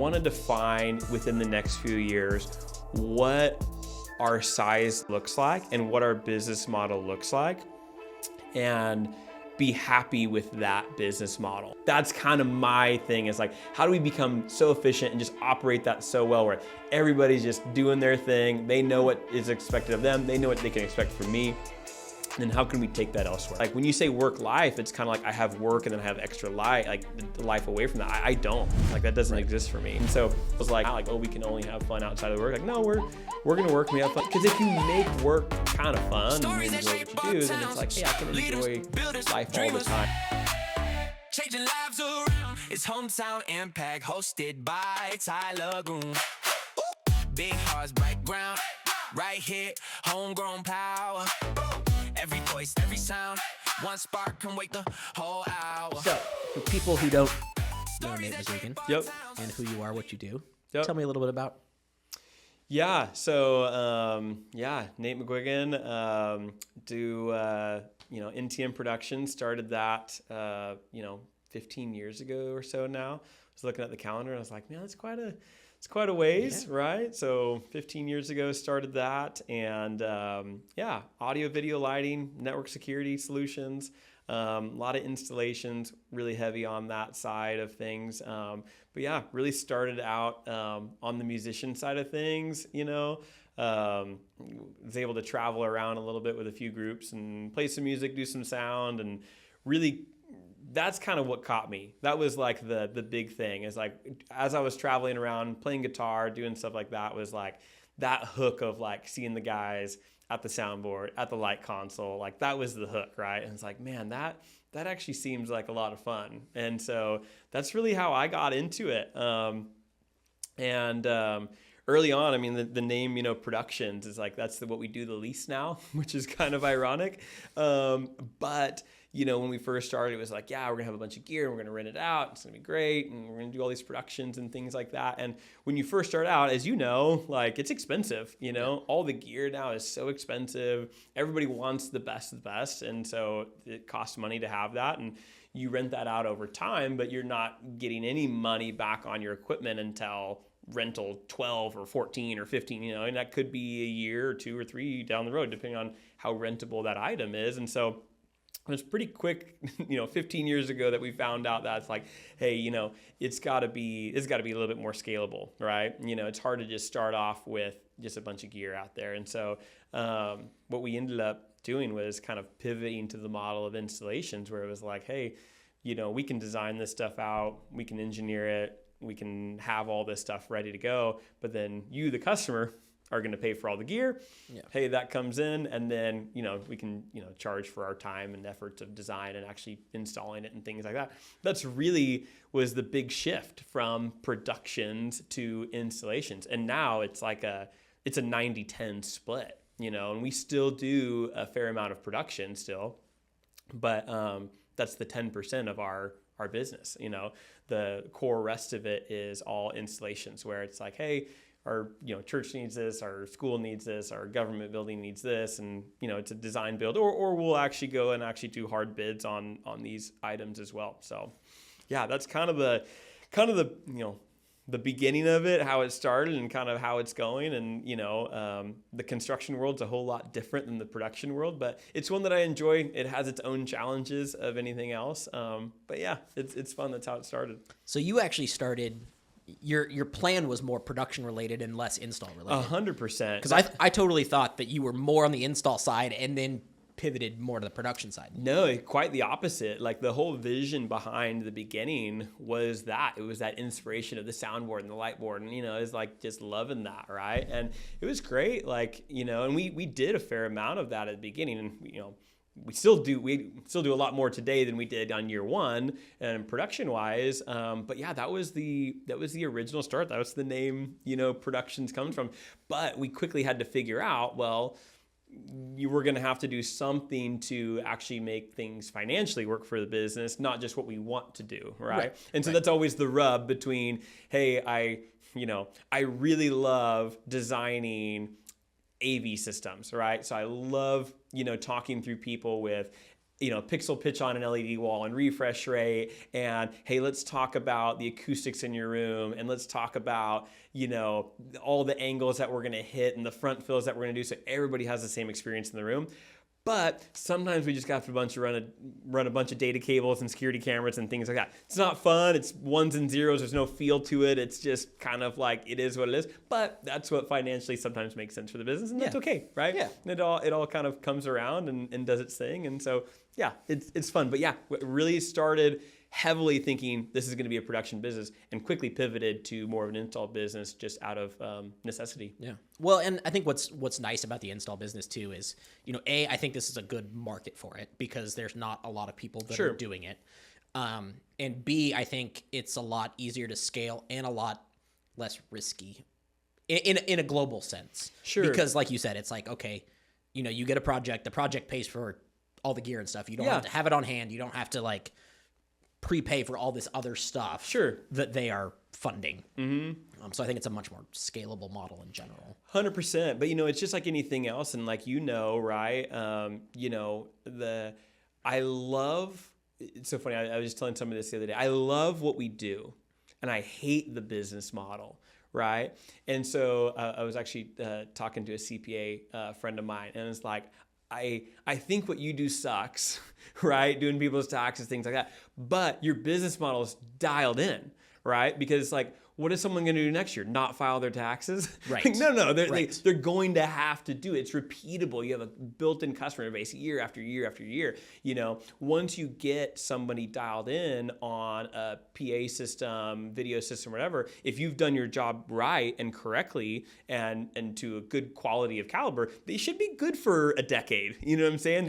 want to define within the next few years what our size looks like and what our business model looks like, and be happy with that business model. That's kind of my thing, is like, how do we become so efficient and just operate that so well where everybody's just doing their thing, they know what is expected of them, they know what they can expect from me, and then how can we take that elsewhere? Like when you say work life, it's kind of like I have work and then I have extra life, like life away from that. I don't, like that doesn't exist for me. And so it was like, oh, we can only have fun outside of work. Like, no, we're gonna work and we have fun. Because if you make work kind of fun and you enjoy what you do, then it's like, hey, I can enjoy life all the time. Changing lives around. It's Hometown Impact, hosted by Tyler Goon. Big hearts, bright ground, right here, homegrown power. Every voice, every sound, one spark can wake the whole hour. So, for people who don't know Nate McGuigan, Yep. and who you are, what you do, Yep. tell me a little bit about. Yeah, so Nate McGuigan, NTM Productions, started that 15 years ago or so now. I was looking at the calendar and I was like, man, it's quite a ways, right? So 15 years ago started that, and audio, video, lighting, network security solutions, a lot of installations, really heavy on that side of things. But yeah, really started out on the musician side of things, was able to travel around a little bit with a few groups and play some music, do some sound, and really that's kind of what caught me. That was like the big thing, is like, as I was traveling around playing guitar, doing stuff like that, was like that hook of like seeing the guys at the soundboard, at the light console, like that was the hook, right? And it's like, man, that actually seems like a lot of fun. And so that's really how I got into it. Early on, I mean, the name, Productions is like, that's what we do the least now, which is kind of ironic. But when we first started, it was like, yeah, we're gonna have a bunch of gear and we're gonna rent it out. It's gonna be great. And we're gonna do all these productions and things like that. And when you first start out, as you know, like it's expensive, all the gear now is so expensive. Everybody wants the best of the best. And so it costs money to have that. And you rent that out over time, but you're not getting any money back on your equipment until rental 12 or 14 or 15, and that could be a year or 2 or 3 down the road, depending on how rentable that item is. And so it was pretty quick, 15 years ago, that we found out that it's like, hey, it's got to be a little bit more scalable, right? It's hard to just start off with just a bunch of gear out there. And so what we ended up doing was kind of pivoting to the model of installations, where it was like, hey, we can design this stuff out, we can engineer it, we can have all this stuff ready to go, but then you, the customer, are going to pay for all the gear. Yeah. Hey, that comes in, and then, we can, charge for our time and efforts of design and actually installing it and things like that. That's really was the big shift from productions to installations. And now it's like it's a 90-10 split, and we still do a fair amount of production still, but that's the 10% of our business. The core rest of it is all installations, where it's like, hey, our church needs this, our school needs this, our government building needs this, and it's a design build, or we'll actually go and actually do hard bids on these items as well. So yeah, that's kind of the the beginning of it, how it started and kind of how it's going. And the construction world's a whole lot different than the production world, but it's one that I enjoy. It has its own challenges of anything else, but yeah, it's fun. That's how it started. So you actually started, your plan was more production related and less install related. 100%. Because I totally thought that you were more on the install side and then pivoted more to the production side. No, quite the opposite. Like the whole vision behind the beginning was that it was that inspiration of the soundboard and the light board, and it's like just loving that, right? And it was great, like and we did a fair amount of that at the beginning, and we still do a lot more today than we did on year one, and production wise. But yeah, that was the original start. That was the name Productions comes from. But we quickly had to figure out, well, you were going to have to do something to actually make things financially work for the business, not just what we want to do, right? And so that's always the rub between, hey, I really love designing AV systems, right? So I love, talking through people with pixel pitch on an LED wall and refresh rate, and hey, let's talk about the acoustics in your room, and let's talk about, all the angles that we're going to hit and the front fills that we're going to do, so everybody has the same experience in the room. But sometimes we just got to run a bunch of data cables and security cameras and things like that. It's not fun. It's ones and zeros. There's no feel to it. It's just kind of like it is what it is. But that's what financially sometimes makes sense for the business, and that's okay, right? Yeah. It all kind of comes around and does its thing. And so, yeah, it's fun. But yeah, it really started heavily thinking this is going to be a production business, and quickly pivoted to more of an install business just out of necessity. Yeah. Well, and I think what's nice about the install business too is, I think this is a good market for it because there's not a lot of people that are doing it. And B, I think it's a lot easier to scale and a lot less risky in a global sense. Sure. Because like you said, it's like, okay, you get a project, the project pays for all the gear and stuff. You don't have to have it on hand. You don't have to like prepay for all this other stuff that they are funding. Mm-hmm. So I think it's a much more scalable model in general. 100%. But, it's just like anything else. And like, right? I love, it's so funny. I was just telling somebody this the other day. I love what we do, and I hate the business model. Right. And so I was actually talking to a CPA friend of mine, and it's like, I think what you do sucks, right? Doing people's taxes, things like that. But your business model is dialed in, right? Because like, what is someone going to do next year? Not file their taxes? Right. No. They're going to have to do it. It's repeatable. You have a built-in customer base year after year after year. Once you get somebody dialed in on a PA system, video system, whatever, if you've done your job right and correctly and to a good quality of caliber, they should be good for a decade. You know what I'm saying?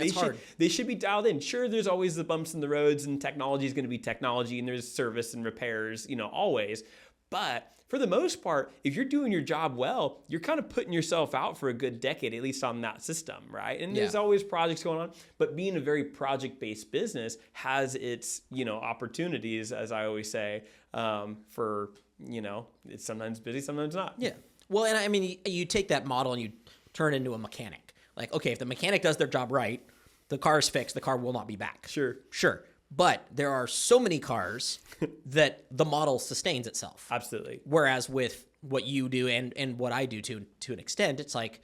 They should be dialed in. Sure, there's always the bumps in the roads, and technology is going to be technology, and there's service and repairs, always. But for the most part, if you're doing your job well, you're kind of putting yourself out for a good decade, at least on that system, right? And there's always projects going on, but being a very project-based business has its, opportunities, as I always say, for, it's sometimes busy, sometimes not. Yeah. Well, and I mean, you take that model and you turn it into a mechanic. Like, okay, if the mechanic does their job right, the car is fixed, the car will not be back. Sure. But there are so many cars that the model sustains itself. Absolutely. Whereas with what you do and what I do to an extent, it's like,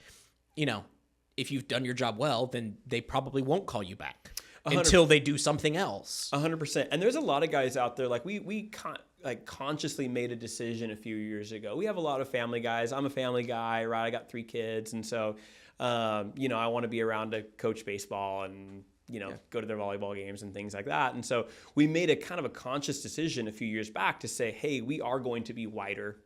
if you've done your job well, then they probably won't call you back 100%. Until they do something else. 100%. And there's a lot of guys out there, like we consciously made a decision a few years ago. We have a lot of family guys. I'm a family guy, right? I got 3 kids. And so, I want to be around to coach baseball and go to their volleyball games and things like that. And so we made a kind of a conscious decision a few years back to say, hey, we are going to be wider,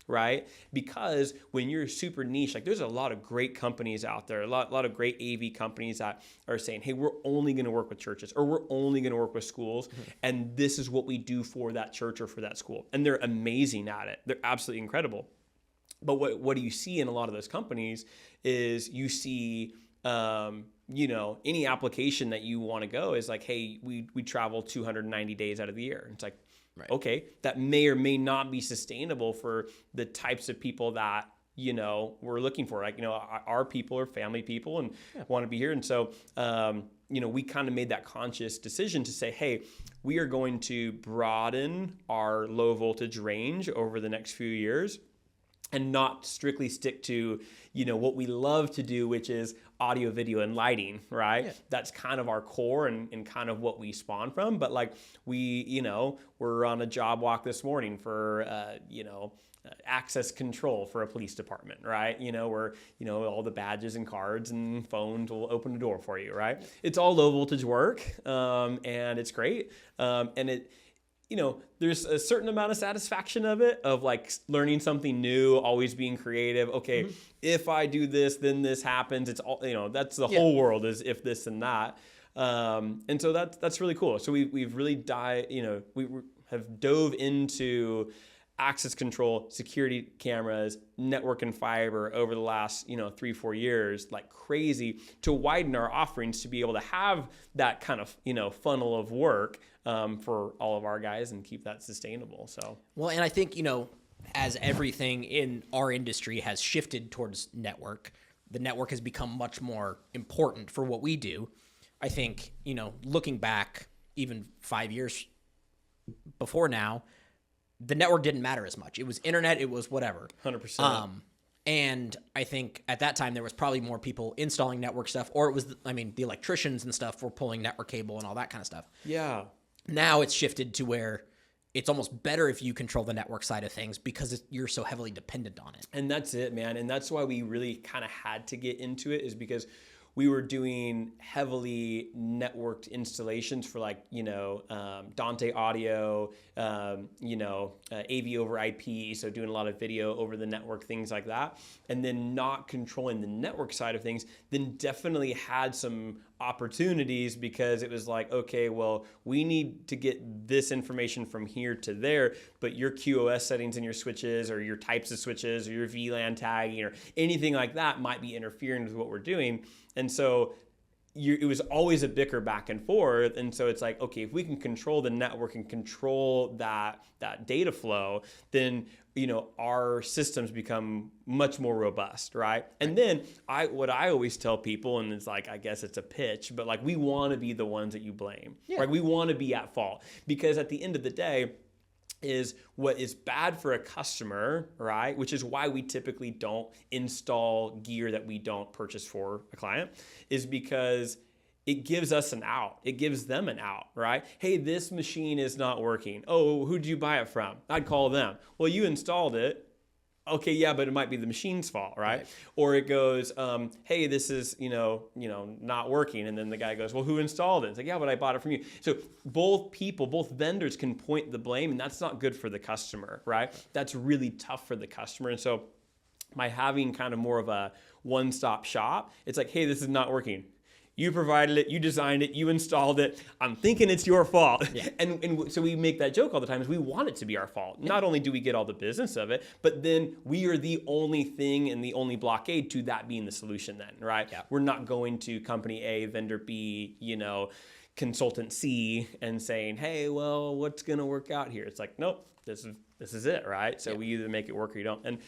right? Because when you're super niche, like there's a lot of great companies out there, a lot of great AV companies that are saying, hey, we're only going to work with churches, or we're only going to work with schools. Mm-hmm. And this is what we do for that church or for that school. And they're amazing at it. They're absolutely incredible. But what do you see in a lot of those companies is you see, any application that you want to go is like, hey, we travel 290 days out of the year. It's like, right. Okay, that may or may not be sustainable for the types of people that, we're looking for. Like, our people are family people and want to be here. And so, we kind of made that conscious decision to say, hey, we are going to broaden our low voltage range over the next few years and not strictly stick to, what we love to do, which is audio, video, and lighting, right? Yeah. That's kind of our core and kind of what we spawn from. But like we're on a job walk this morning for, access control for a police department, right? Where, all the badges and cards and phones will open the door for you, right? Yeah. It's all low voltage work, and it's great. And there's a certain amount of satisfaction of it, of like learning something new, always being creative. Okay, if I do this, then this happens. It's all, that's the whole world is if this and that. And so that's really cool. So we've really we have dove into access control, security cameras, network and fiber over the last, 3-4 years, like crazy, to widen our offerings to be able to have that kind of, funnel of work for all of our guys and keep that sustainable. So, well, and I think, as everything in our industry has shifted towards network, the network has become much more important for what we do. I think, looking back even 5 years before now, the network didn't matter as much. It was internet, it was whatever. 100%. And I think at that time there was probably more people installing network stuff, or it was, the electricians and stuff were pulling network cable and all that kind of stuff. Yeah. Now it's shifted to where it's almost better if you control the network side of things because you're so heavily dependent on it. And that's it, man. And that's why we really kind of had to get into it, is because we were doing heavily networked installations for Dante Audio, AV over IP, so doing a lot of video over the network, things like that. And then not controlling the network side of things, then definitely had some opportunities, because it was like, okay, well, we need to get this information from here to there, but your QoS settings in your switches, or your types of switches, or your VLAN tagging, or anything like that might be interfering with what we're doing. And so it was always a bicker back and forth. And so it's like, okay, if we can control the network and control that data flow, then our systems become much more robust, right? And then what I always tell people, and it's like, I guess it's a pitch, but like, we want to be the ones that you blame, right? We want to be at fault, because at the end of the day, is what is bad for a customer, right? Which is why we typically don't install gear that we don't purchase for a client, is because it gives us an out. It gives them an out, right? Hey, this machine is not working. Oh, who'd you buy it from? I'd call them. Well, you installed it. Okay, yeah, but it might be the machine's fault, right? Or it goes, hey, this is, not working. And then the guy goes, well, who installed it? It's like, yeah, but I bought it from you. So both vendors can point the blame, and that's not good for the customer, right? That's really tough for the customer. And so by having kind of more of a one-stop shop, it's like, hey, this is not working. You provided it, you designed it, you installed it. I'm thinking it's your fault. Yeah. And so we make that joke all the time, is we want it to be our fault. Yeah. Not only do we get all the business of it, but then we are the only thing and the only blockade to that being the solution then, right? Yeah. We're not going to company A, vendor B, consultant C, and saying, hey, well, what's going to work out here? It's like, nope, this is it, right? So we either make it work or you don't. And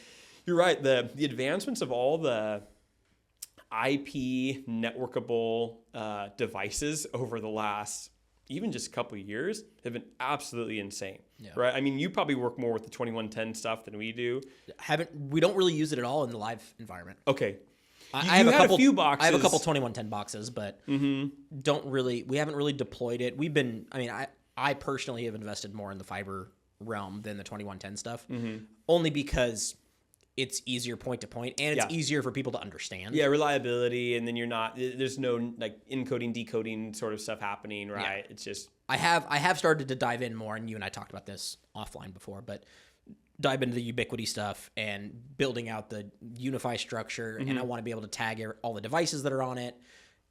you're right, the advancements of all the IP networkable devices over the last even just a couple of years have been absolutely insane, right? I mean, you probably work more with the 2110 stuff than we do. We don't really use it at all in the live environment. Okay. I have a few boxes. I have a couple 2110 boxes, but we haven't really deployed it. I personally have invested more in the fiber realm than the 2110 stuff, only because it's easier point to point, and it's easier for people to understand. Yeah, reliability, and then there's no like encoding, decoding sort of stuff happening, right? Yeah. It's just I have started to dive in more, and you and I talked about this offline before, but dive into the Ubiquity stuff and building out the Unify structure, and I want to be able to tag all the devices that are on it,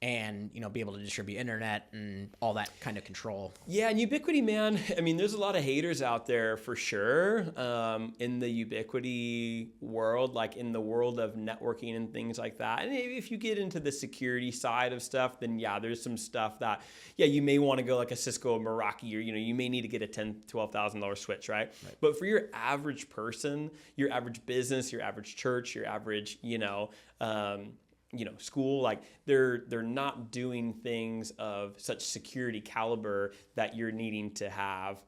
and be able to distribute internet and all that kind of control. Yeah, and Ubiquity, man, I mean, there's a lot of haters out there for sure in the Ubiquity world, like in the world of networking and things like that. And if you get into the security side of stuff, then there's some stuff that, you may want to go like a Cisco Meraki, or, you may need to get a $10,000, $12,000 switch, right? But for your average person, your average business, your average church, your average, school, like they're not doing things of such security caliber that you're needing to have,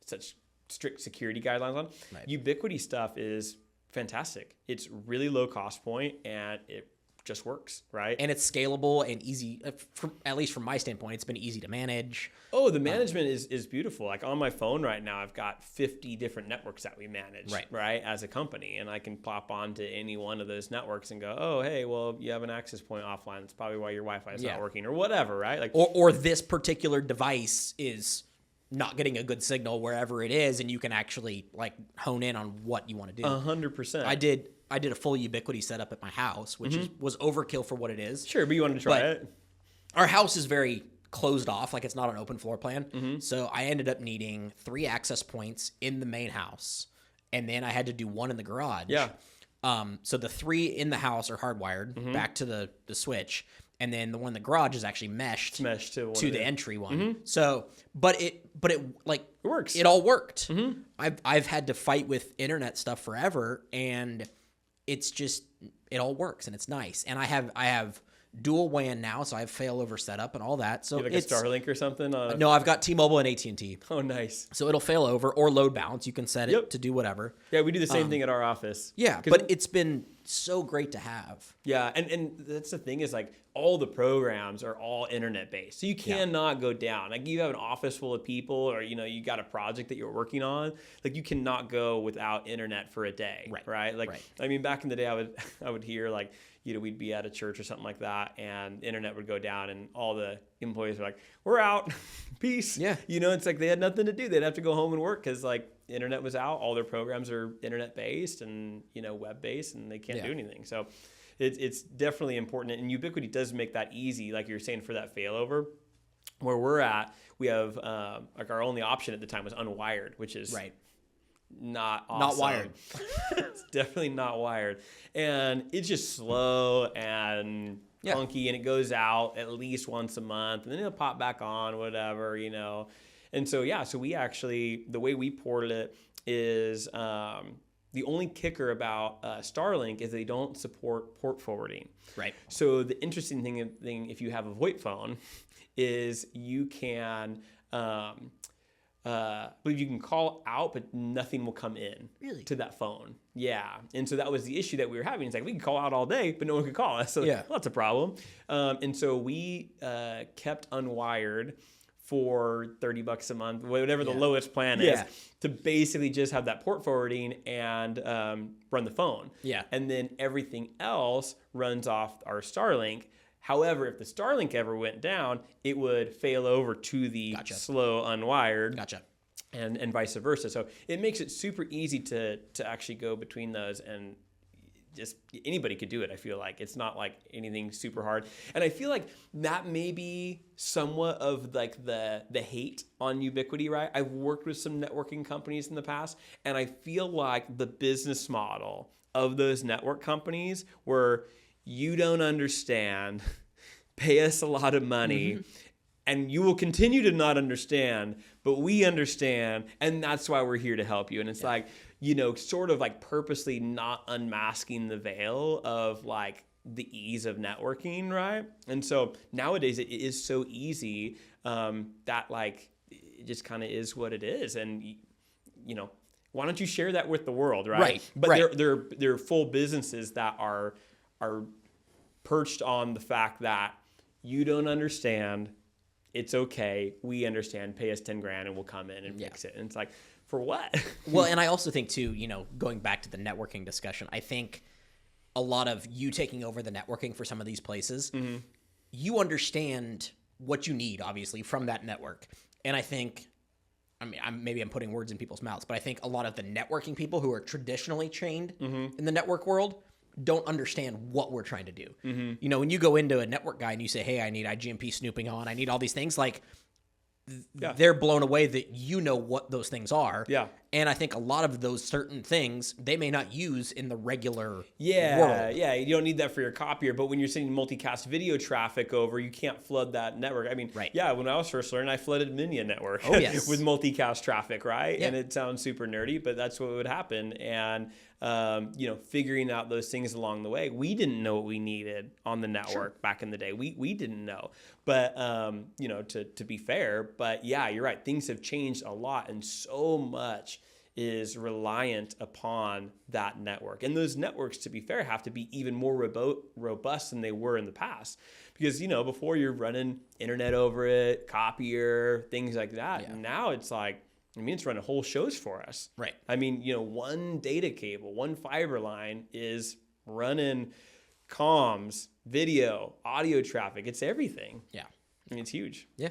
such strict security guidelines on. Right. Ubiquity stuff is fantastic. It's really low cost point, and it just works, right? And it's scalable and easy, at least from my standpoint, it's been easy to manage. Oh, the management is beautiful. Like on my phone right now, I've got 50 different networks that we manage, right, as a company. And I can pop onto any one of those networks and go, oh, hey, well, you have an access point offline. That's probably why your Wi-Fi is not working, or whatever, right? Like, or this particular device is not getting a good signal wherever it is, and you can actually like hone in on what you want to do. 100%. I did a full Ubiquity setup at my house, which was overkill for what it is. Sure, but you wanted to try it. Our house is very closed off, like it's not an open floor plan. So I ended up needing 3 access points in the main house, and then I had to do 1 in the garage. Yeah. So the 3 in the house are hardwired back to the switch, and then the one in the garage is actually meshed to the entry one. So, but it works. It all worked. I've had to fight with internet stuff forever, and it's just, it all works, and it's nice. And I have dual WAN now, so I have failover setup and all that. So like a Starlink or something? No, I've got T-Mobile and AT&T. Oh, nice. So it'll fail over or load balance. You can set it to do whatever. Yeah, we do the same thing at our office. Yeah, but it's been so great to have. Yeah, and that's the thing is like all the programs are all internet based. So you cannot go down. Like you have an office full of people or, you got a project that you're working on. Like you cannot go without internet for a day, right? Like, I mean, back in the day, I would hear like, we'd be at a church or something like that and internet would go down and all the employees were like, we're out, peace. Yeah. It's like they had nothing to do. They'd have to go home and work because like internet was out. All their programs are internet based and, web based and they can't do anything. So it's definitely important. And Ubiquiti does make that easy. Like you're saying for that failover where we're at, we have like our only option at the time was unwired, which is not awesome. Not wired. It's definitely not wired. And it's just slow and clunky and it goes out at least once a month and then it'll pop back on, whatever, And so, so we actually, the way we ported it is the only kicker about Starlink is they don't support port forwarding. Right. So the interesting thing if you have a VoIP phone is you can... but you can call out, but nothing will come in to that phone. Yeah. And so that was the issue that we were having. It's like, we can call out all day, but no one could call us. So that's a problem. And so we kept unwired for $30 a month, whatever the lowest plan is, to basically just have that port forwarding and run the phone. Yeah. And then everything else runs off our Starlink. However, if the Starlink ever went down, it would fail over to the slow unwired. Gotcha. And vice versa. So it makes it super easy to actually go between those and just anybody could do it. I feel like it's not like anything super hard. And I feel like that may be somewhat of like the hate on Ubiquiti, right? I've worked with some networking companies in the past, and I feel like the business model of those network companies where you don't understand, pay us a lot of money, and you will continue to not understand, but we understand, and that's why we're here to help you. And it's like, sort of like purposely not unmasking the veil of like the ease of networking, right? And so nowadays it is so easy that like it just kind of is what it is. And, why don't you share that with the world, right? Right. But they're full businesses that are perched on the fact that you don't understand. It's okay. We understand. Pay us $10,000 and we'll come in and fix it. And it's like, for what? Well, and I also think too, going back to the networking discussion, I think a lot of you taking over the networking for some of these places, you understand what you need, obviously, from that network. And I think, maybe I'm putting words in people's mouths, but I think a lot of the networking people who are traditionally trained in the network world don't understand what we're trying to do. When you go into a network guy and you say, hey, I need IGMP snooping on, I need all these things, like they're blown away that what those things are. Yeah. And I think a lot of those certain things they may not use in the regular world. Yeah, you don't need that for your copier, but when you're sending multicast video traffic over, you can't flood that network. When I was first learning, I flooded many a network with multicast traffic, right? Yeah. And it sounds super nerdy, but that's what would happen. And figuring out those things along the way. We didn't know what we needed on the network back in the day. We didn't know. But, to be fair, but yeah, you're right. Things have changed a lot, and so much is reliant upon that network. And those networks, to be fair, have to be even more robust than they were in the past. Because, before you're running internet over it, copier, things like that. Yeah. And now it's like, it's running whole shows for us. Right. One data cable, one fiber line is running comms, video, audio traffic. It's everything. Yeah. It's huge. Yeah.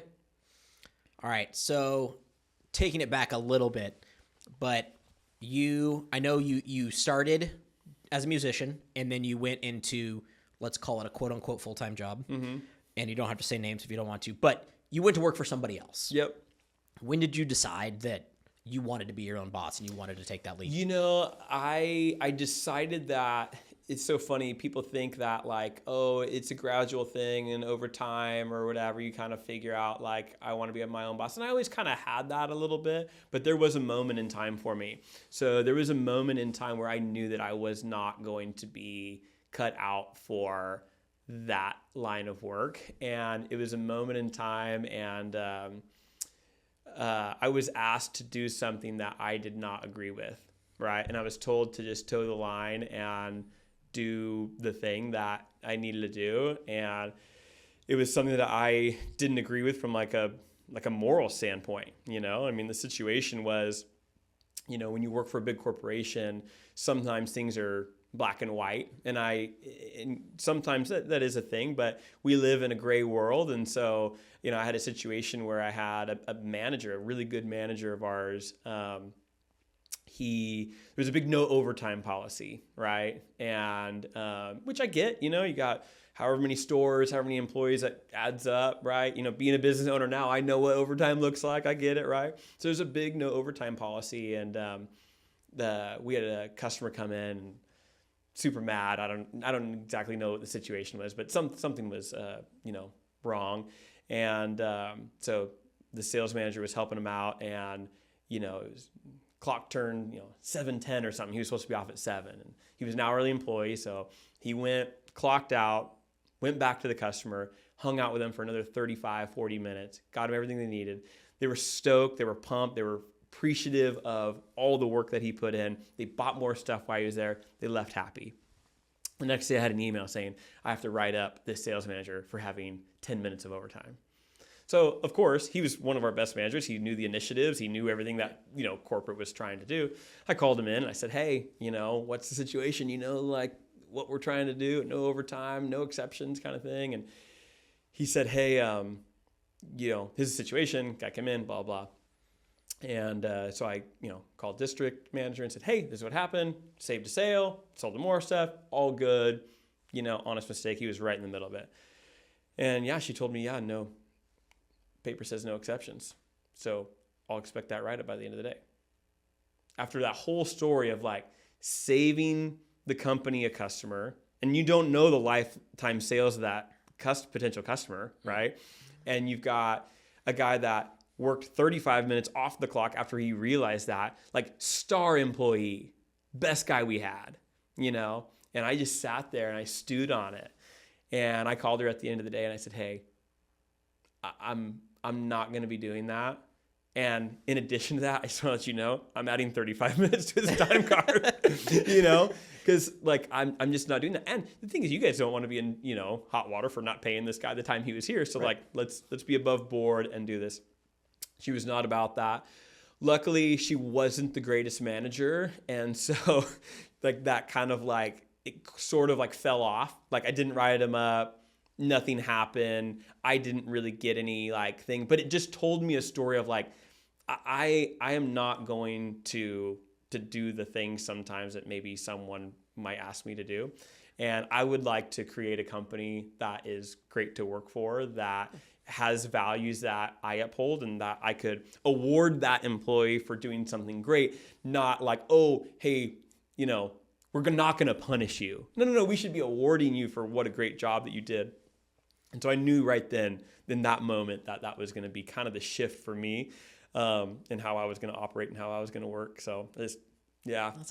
All right. So taking it back a little bit, but I know you started as a musician and then you went into, let's call it a quote unquote full-time job. And you don't have to say names if you don't want to, but you went to work for somebody else. Yep. When did you decide that you wanted to be your own boss and you wanted to take that lead? I decided that it's so funny. People think that like, oh, it's a gradual thing and over time or whatever, you kind of figure out like, I want to be my own boss. And I always kind of had that a little bit, but there was a moment in time for me. So there was a moment in time where I knew that I was not going to be cut out for that line of work. And it was a moment in time, and I was asked to do something that I did not agree with, right? And I was told to just toe the line and do the thing that I needed to do. And it was something that I didn't agree with from like a moral standpoint, you know? I mean, the situation was, you know, when you work for a big corporation, sometimes things are black and white. And sometimes that is a thing, but we live in a gray world. And so, you know, I had a situation where I had a manager, a really good manager of ours. There was a big no overtime policy, right? And which I get, you know, you got however many stores, however many employees, that adds up, right? You know, being a business owner now, I know what overtime looks like. I get it, right? So there's a big no overtime policy, and we had a customer come in super mad. I don't exactly know what the situation was, but something was you know, wrong, and so the sales manager was helping him out, and you know, it was clock turned, you know, 7:10 or something. He was supposed to be off at 7, and he was an hourly employee, so he went, clocked out, went back to the customer, hung out with them for another 35, 40 minutes, got them everything they needed. They were stoked, they were pumped, they were appreciative of all the work that he put in. They bought more stuff while he was there. They left happy. The next day I had an email saying, I have to write up this sales manager for having 10 minutes of overtime. So, of course, he was one of our best managers. He knew the initiatives. He knew everything that, you know, corporate was trying to do. I called him in and I said, hey, you know, what's the situation? You know, like what we're trying to do, no overtime, no exceptions kind of thing. And he said, hey, you know, here's the situation. Guy came in, blah, blah. And so I, you know, called district manager and said, hey, this is what happened. Saved a sale, sold him more stuff, all good. You know, honest mistake. He was right in the middle of it. And yeah, she told me, yeah, no, paper says no exceptions. So I'll expect that write-up by the end of the day. After that whole story of like saving the company a customer, and you don't know the lifetime sales of that potential customer, right? And you've got a guy that worked 35 minutes off the clock after he realized that, like star employee, best guy we had, you know? And I just sat there and I stewed on it. And I called her at the end of the day and I said, hey, I'm not going to be doing that. And in addition to that, I just want to let you know, I'm adding 35 minutes to his time card, you know, because like, I'm just not doing that. And the thing is, you guys don't want to be in, you know, hot water for not paying this guy the time he was here. So right. Like, let's be above board and do this. She was not about that. Luckily, she wasn't the greatest manager. And so like that kind of like, it sort of like fell off. Like I didn't write him up. Nothing happened. I didn't really get any like thing, but it just told me a story of like, I am not going to do the things sometimes that maybe someone might ask me to do. And I would like to create a company that is great to work for, that has values that I uphold, and that I could award that employee for doing something great, not like, oh, hey, you know, we're not going to punish you. No, we should be awarding you for what a great job that you did. And so I knew right then, in that moment, that was going to be kind of the shift for me, and how I was going to operate and how I was going to work. So that's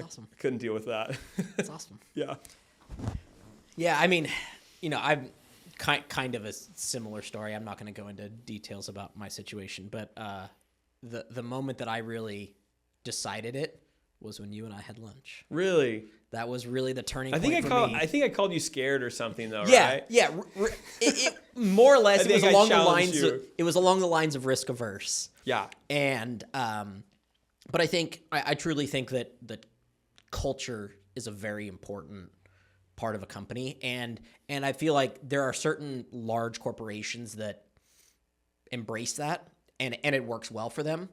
awesome. I couldn't deal with that. That's awesome. Yeah. Yeah. I mean, you know, I'm kind of a similar story. I'm not going to go into details about my situation, but the moment that I really decided it was when you and I had lunch. Really? That was really the turning point for me. I think I called you scared or something, though, right? Yeah. It more or less, it was along the lines of risk averse. Yeah. And but I think I truly think that culture is a very important part of a company, and I feel like there are certain large corporations that embrace that, and it works well for them.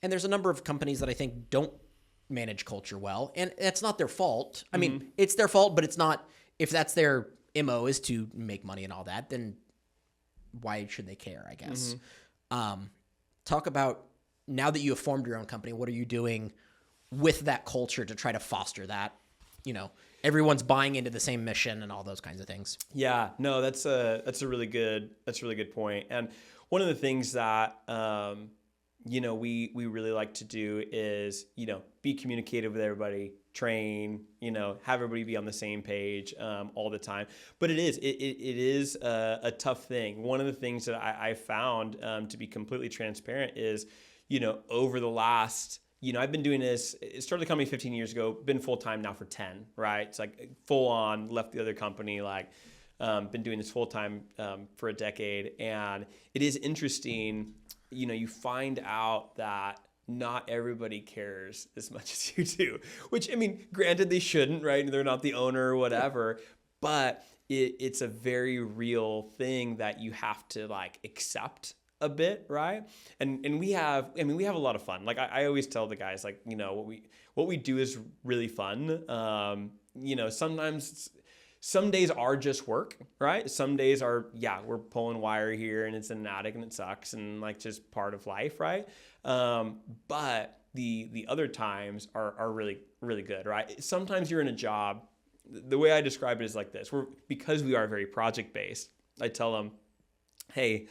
And there's a number of companies that I think don't manage culture well, and it's not their fault. I mean, it's their fault, but it's not. If that's their MO is to make money and all that, then why should they care, I guess? Talk about, now that you have formed your own company, what are you doing with that culture to try to foster that? You know, everyone's buying into the same mission and all those kinds of things. Yeah, no, that's a really good point. And one of the things that you know, we really like to do is, you know, be communicative with everybody, train, have everybody be on the same page all the time. But it is a tough thing. One of the things that I found, to be completely transparent, is, over the last, I've been doing this, it started the company 15 years ago, been full-time now for 10, right? It's like full on, left the other company, been doing this full-time for a decade. And it is interesting, you find out that not everybody cares as much as you do, which, granted they shouldn't, right? They're not the owner or whatever, but it's a very real thing that you have to accept a bit, right? And we have a lot of fun. I always tell the guys, what we do is really fun. Sometimes some days are just work, right? Some days are, we're pulling wire here and it's in an attic and it sucks and just part of life, right? But the other times are really, really good, right? Sometimes you're in a job. The way I describe it is like this. Because we are very project-based, I tell them, hey,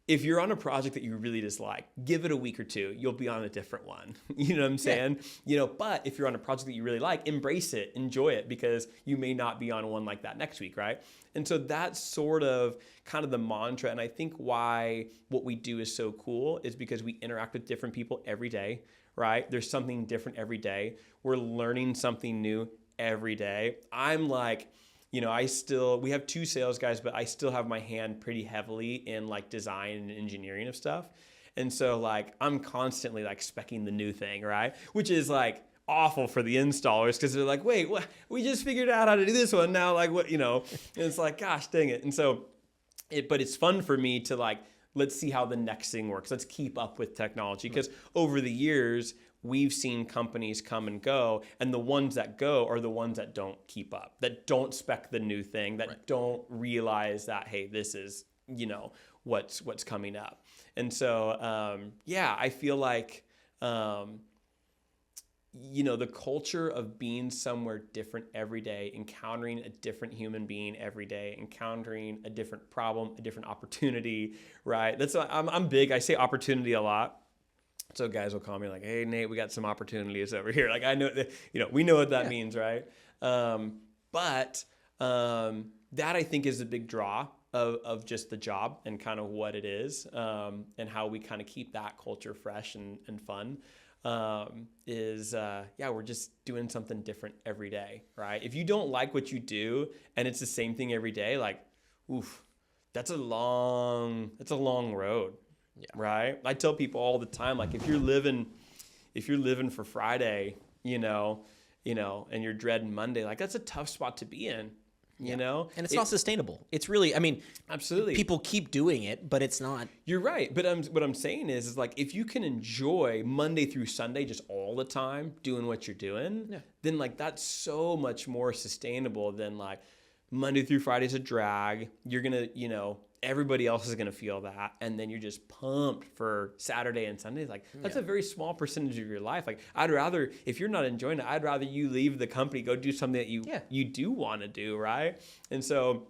if you're on a project that you really dislike, give it a week or two. You'll be on a different one. You know what I'm saying? Yeah. But if you're on a project that you really like, embrace it, enjoy it, because you may not be on one like that next week, right? And so that's sort of kind of the mantra. And I think why what we do is so cool is because we interact with different people every day, right? There's something different every day. We're learning something new every day. I'm we have 2 sales guys, but I still have my hand pretty heavily in design and engineering of stuff. And so I'm constantly speccing the new thing, right? Which is awful for the installers, because they're like, wait, what? We just figured out how to do this one now. What, and it's gosh, dang it. And so but it's fun for me to let's see how the next thing works. Let's keep up with technology, because over the years, we've seen companies come and go, and the ones that go are the ones that don't keep up, that don't spec the new thing, that don't realize that, hey, this is, what's coming up. And so, I feel the culture of being somewhere different every day, encountering a different human being every day, encountering a different problem, a different opportunity, right? I'm big. I say opportunity a lot. So guys will call me hey, Nate, we got some opportunities over here. I know that, we know what that means, right? But that I think is a big draw of just the job and kind of what it is, and how we kind of keep that culture fresh and fun. We're just doing something different every day, right? If you don't like what you do and it's the same thing every day, that's a long road. Yeah. Right. I tell people all the time, if you're living for Friday, and you're dreading Monday, that's a tough spot to be in, and it's not sustainable. It's really, absolutely, people keep doing it, but it's not. You're right. But what I'm saying is if you can enjoy Monday through Sunday just all the time doing what you're doing, then that's so much more sustainable than Monday through Friday's a drag. You're going to, everybody else is going to feel that. And then you're just pumped for Saturday and Sunday. That's a very small percentage of your life. I'd rather, if you're not enjoying it, I'd rather you leave the company, go do something that you do want to do. Right. And so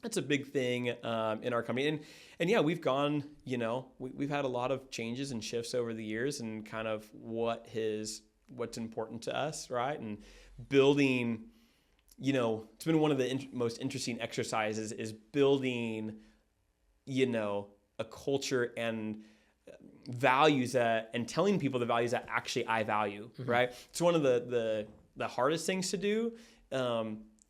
that's a big thing in our company. And we've gone, we've had a lot of changes and shifts over the years, and kind of what's important to us. Right. And building, it's been one of the most interesting exercises is building, a culture and values and telling people the values that actually I value, right? It's one of the hardest things to do,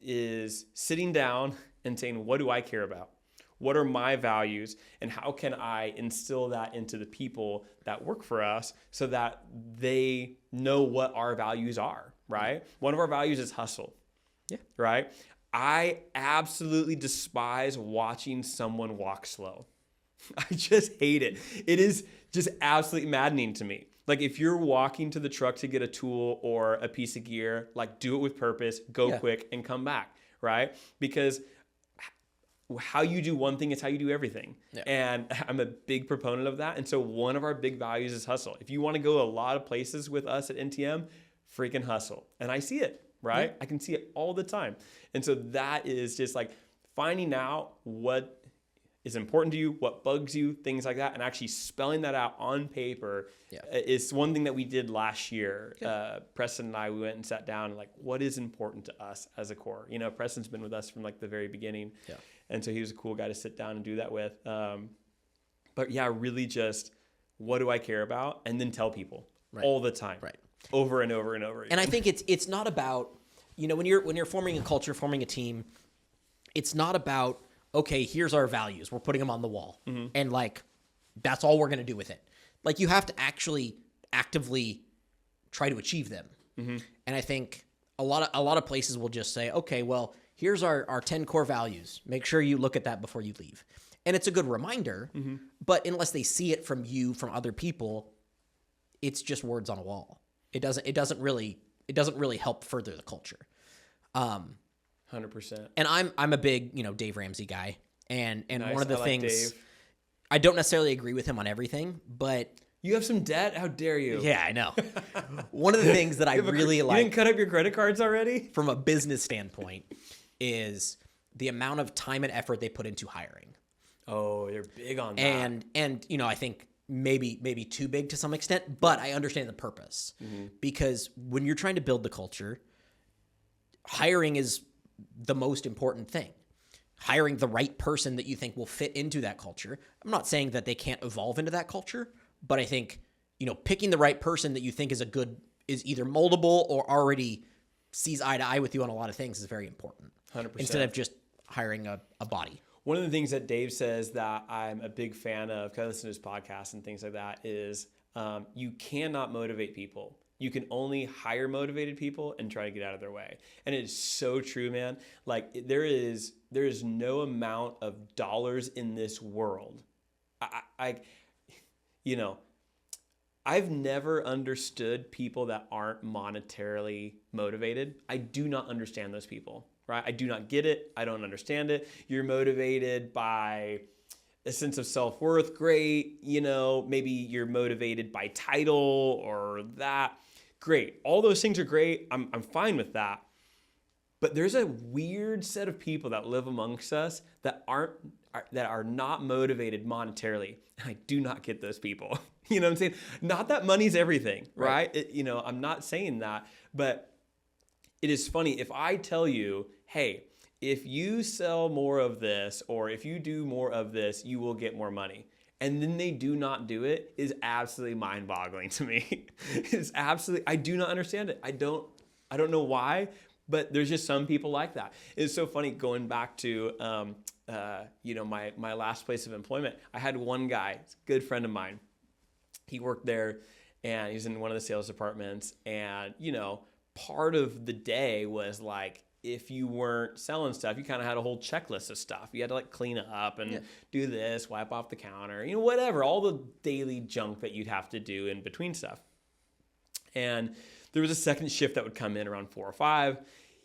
is sitting down and saying, what do I care about? What are my values, and how can I instill that into the people that work for us so that they know what our values are, right? One of our values is hustle. Yeah. Right. I absolutely despise watching someone walk slow. I just hate it. It is just absolutely maddening to me. If you're walking to the truck to get a tool or a piece of gear, do it with purpose, go quick and come back. Right. Because how you do one thing is how you do everything. Yeah. And I'm a big proponent of that. And so one of our big values is hustle. If you want to go a lot of places with us at NTM, freaking hustle. And I see it. Right? Yeah. I can see it all the time. And so that is just finding out what is important to you, what bugs you, things like that, and actually spelling that out on paper is one thing that we did last year. Preston and I, we went and sat down and like, what is important to us as a core? You know, Preston's been with us from like the very beginning. Yeah. And so he was a cool guy to sit down and do that with. But yeah, really just what do I care about? And then tell people all the time, over and over and over again. And I think it's not about, you know, when you're forming a culture, forming a team, it's not about, okay, here's our values. We're putting them on the wall. And like, that's all we're going to do with it. Like you have to actually actively try to achieve them. And I think a lot of places will just say, okay, well, here's our 10 core values. Make sure you look at that before you leave. And it's a good reminder, but unless they see it from you, from other people, it's just words on a wall. It doesn't really help further the culture. 100%. And I'm a big, you know, Dave Ramsey guy. And nice. One of the things, Dave. I don't necessarily agree with him on everything, but you have some debt? How dare you? Yeah, I know. One of the things that I really like. You didn't cut up your credit cards already? From a business standpoint is the amount of time and effort they put into hiring. Oh, they're big on that. And you know, I think maybe too big to some extent, but I understand the purpose. Because when you're trying to build the culture, hiring is the most important thing. Hiring the right person that you think will fit into that culture. I'm not saying that they can't evolve into that culture, but I think, you know, picking the right person that you think is either moldable or already sees eye to eye with you on a lot of things is very important. 100%. Instead of just hiring a body. One of the things that Dave says that I'm a big fan of, because I listen to his podcast and things like that, is you cannot motivate people. You can only hire motivated people and try to get out of their way. And it is so true, man. Like there is no amount of dollars in this world. I've never understood people that aren't monetarily motivated. I do not understand those people, right? I do not get it. I don't understand it. You're motivated by a sense of self-worth, great. You know, maybe you're motivated by title or that. Great. All those things are great. I'm fine with that. But there's a weird set of people that live amongst us that are not motivated monetarily. I do not get those people. You know what I'm saying? Not that money's everything, right? I'm not saying that, but it is funny. If I tell you, hey, if you sell more of this, or if you do more of this, you will get more money. And then they do not do it is absolutely mind-boggling to me. It's absolutely, I do not understand it. I don't know why, but there's just some people like that. It's so funny going back to, my last place of employment. I had one guy, a good friend of mine. He worked there and he's in one of the sales departments. And, part of the day was like, if you weren't selling stuff, you kind of had a whole checklist of stuff. You had to like clean up and do this, wipe off the counter, whatever, all the daily junk that you'd have to do in between stuff. And there was a second shift that would come in around 4 or 5.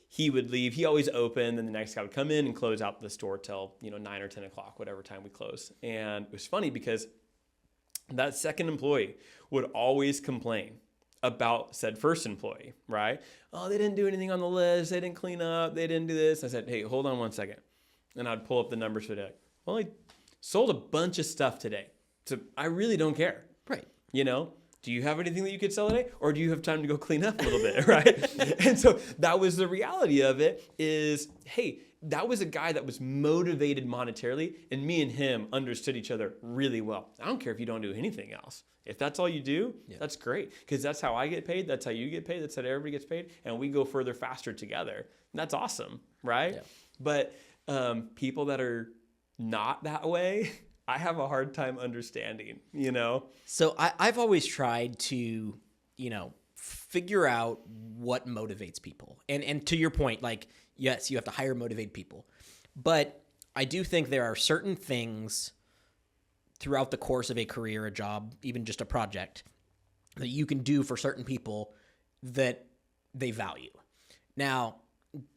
He would leave. He always opened, and the next guy would come in and close out the store till 9 or 10 o'clock, whatever time we close. And it was funny because that second employee would always complain about said first employee, right? Oh, they didn't do anything on the list. They didn't clean up. They didn't do this. I said, hey, hold on one second. And I'd pull up the numbers for the day. Well, I sold a bunch of stuff today. So I really don't care. Right. Do you have anything that you could sell today? Or do you have time to go clean up a little bit, right? And so that was the reality of it is, hey, that was a guy that was motivated monetarily, and me and him understood each other really well. I don't care if you don't do anything else. If that's all you do, that's great. Because that's how I get paid. That's how you get paid. That's how everybody gets paid. And we go further faster together. And that's awesome, right? Yeah. But people that are not that way, I have a hard time understanding, So I've always tried to, figure out what motivates people. And to your point, like, yes, you have to hire motivated people. But I do think there are certain things throughout the course of a career, a job, even just a project, that you can do for certain people that they value. Now,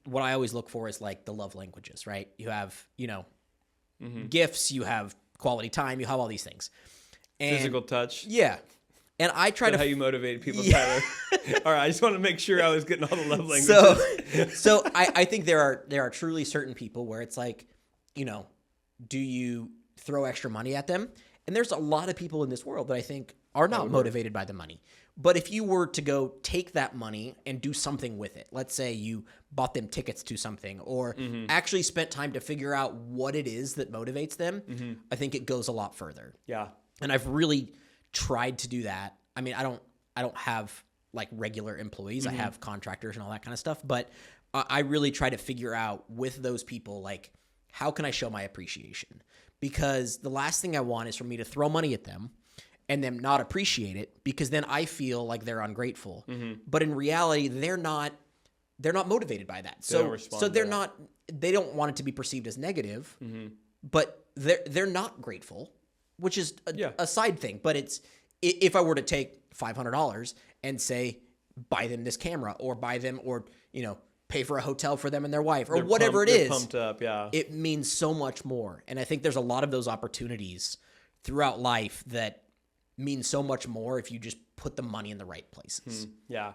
what I always look for is like the love languages, right? You have, gifts, you have quality time, you have all these things. And physical touch. Yeah. And I try to... how you motivate people, Tyler. All right, I just want to make sure I was getting all the love languages. So I think there are truly certain people where it's like, do you throw extra money at them. And there's a lot of people in this world that I think are not motivated by the money. But if you were to go take that money and do something with it, let's say you bought them tickets to something or actually spent time to figure out what it is that motivates them, I think it goes a lot further. Yeah. And I've really tried to do that. I mean, I don't have like regular employees. I have contractors and all that kind of stuff, but I really try to figure out with those people, like, how can I show my appreciation? Because the last thing I want is for me to throw money at them and them not appreciate it, because then I feel like they're ungrateful. But in reality, they're not motivated by that. So they don't want it to be perceived as negative, but they're not grateful, which is a side thing. But it's, if I were to take $500 and say, buy them this camera or buy them, or, pay for a hotel for them and their wife or whatever it is, pumped up, it means so much more. And I think there's a lot of those opportunities throughout life that mean so much more if you just put the money in the right places. Yeah.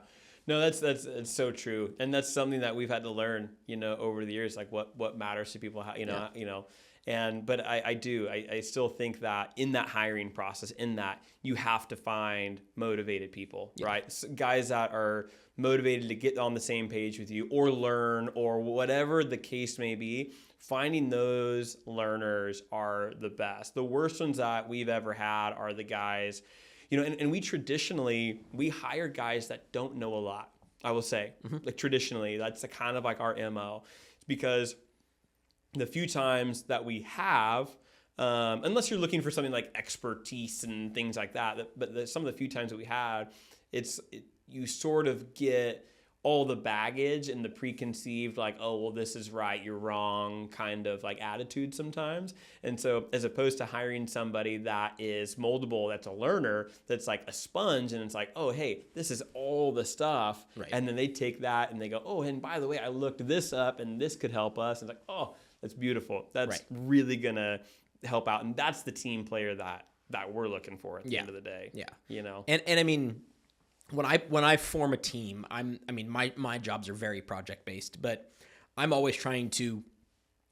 No, that's so true. And that's something that we've had to learn, over the years, like what matters to people, but I still think that in that hiring process, in that you have to find motivated people, right? So guys that are motivated to get on the same page with you or learn or whatever the case may be. Finding those learners are the best. The worst ones that we've ever had are the guys, and we hire guys that don't know a lot, I will say. Like traditionally, that's kind of like our MO. It's because the few times that we have, unless you're looking for something like expertise and things like that, but some of the few times that we had, you sort of get all the baggage and the preconceived, like, oh, well, this is right, you're wrong, kind of like attitude sometimes. And so as opposed to hiring somebody that is moldable, that's a learner, that's like a sponge, and it's like, oh, hey, this is all the stuff. Right. And then they take that and they go, oh, and by the way, I looked this up and this could help us. And it's like, oh, that's beautiful. That's really going to help out. And that's the team player that we're looking for at the end of the day. Yeah. And I mean, when I form a team, my jobs are very project based, but I'm always trying to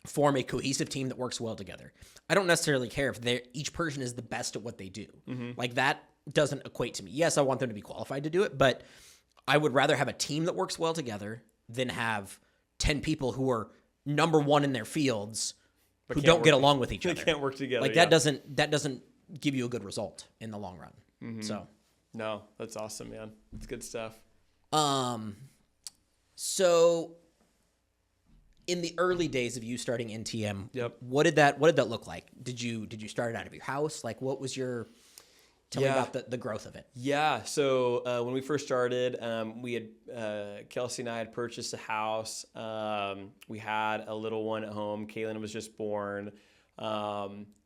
form a cohesive team that works well together. I don't necessarily care if each person is the best at what they do. Like, that doesn't equate to me. Yes, I want them to be qualified to do it, but I would rather have a team that works well together than have 10 people who are number one in their fields who don't get along with each other. They can't work together. Like, that doesn't give you a good result in the long run. So. No, that's awesome, man. It's good stuff. So in the early days of you starting NTM, what did that look like? Did you start it out of your house? Like, what was your, tell me about the growth of it. Yeah. So when we first started, we had, Kelsey and I had purchased a house. We had a little one at home. Kaylin was just born.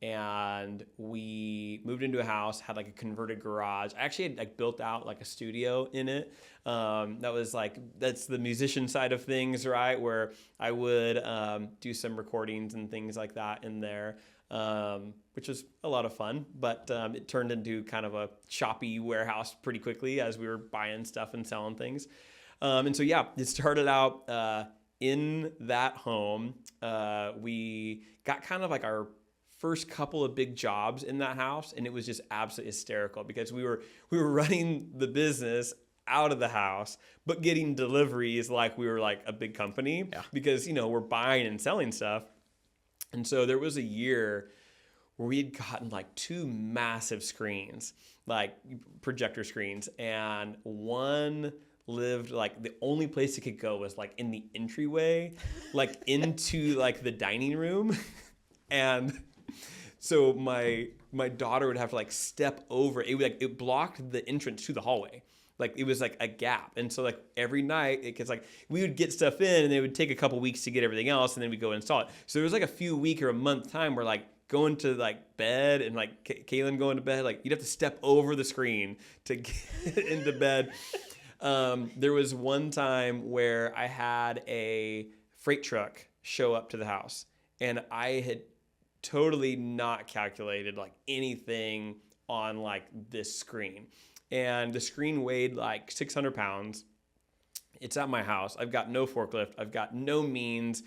And we moved into a house, had like a converted garage. I actually had like built out like a studio in it. That's the musician side of things, right? Where I would, do some recordings and things like that in there. Which was a lot of fun, but, it turned into kind of a choppy warehouse pretty quickly as we were buying stuff and selling things. And so, it started out, in that home. We got kind of like our first couple of big jobs in that house, and it was just absolutely hysterical because we were running the business out of the house, but getting deliveries like we were like a big company because, we're buying and selling stuff. And so there was a year where we had gotten like 2 massive screens, like projector screens, and one lived like the only place it could go was like in the entryway, like into like the dining room. And so my daughter would have to like step over it. It blocked the entrance to the hallway. Like, it was like a gap. And so like every night, because like we would get stuff in and it would take a couple weeks to get everything else, and then we'd go install it. So there was like a few week or a month time where like going to like bed and like Kaylin going to bed, like you'd have to step over the screen to get into bed. There was one time where I had a freight truck show up to the house, and I had totally not calculated like anything on like this screen. And the screen weighed like 600 pounds. It's at my house. I've got no forklift. I've got no means.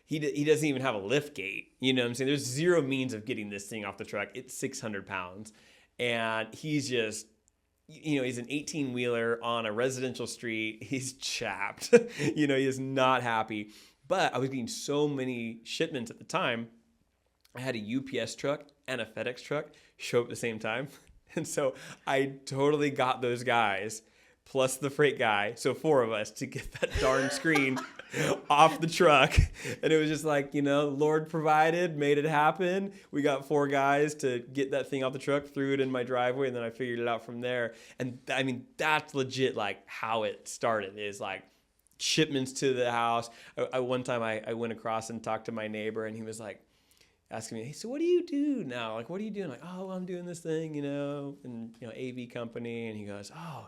he doesn't even have a lift gate. You know what I'm saying? There's zero means of getting this thing off the truck. It's 600 pounds. And he's just, he's an 18-wheeler on a residential street. He's chapped. He is not happy. But I was getting so many shipments at the time. I had a UPS truck and a FedEx truck show up at the same time. And so I totally got those guys, plus the freight guy, so 4 of us, to get that darn screen off the truck. And it was just like, Lord provided, made it happen. We got 4 guys to get that thing off the truck, threw it in my driveway, and then I figured it out from there. And I mean, that's legit like how it started, is like shipments to the house. One time I went across and talked to my neighbor, and he was like, asking me, hey, so what do you do now? Like, what are you doing? Like, oh, I'm doing this thing, and, AV company. And he goes, oh,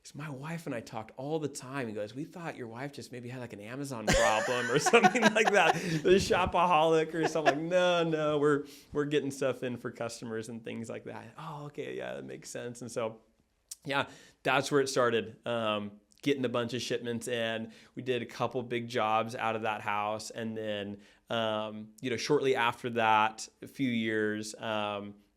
so my wife and I talked all the time. He goes, we thought your wife just maybe had like an Amazon problem or something like that. The shopaholic or something. Like, no, we're getting stuff in for customers and things like that. Oh, okay. Yeah, that makes sense. And so, yeah, that's where it started. Getting a bunch of shipments in. We did a couple big jobs out of that house. And then, shortly after that, a few years,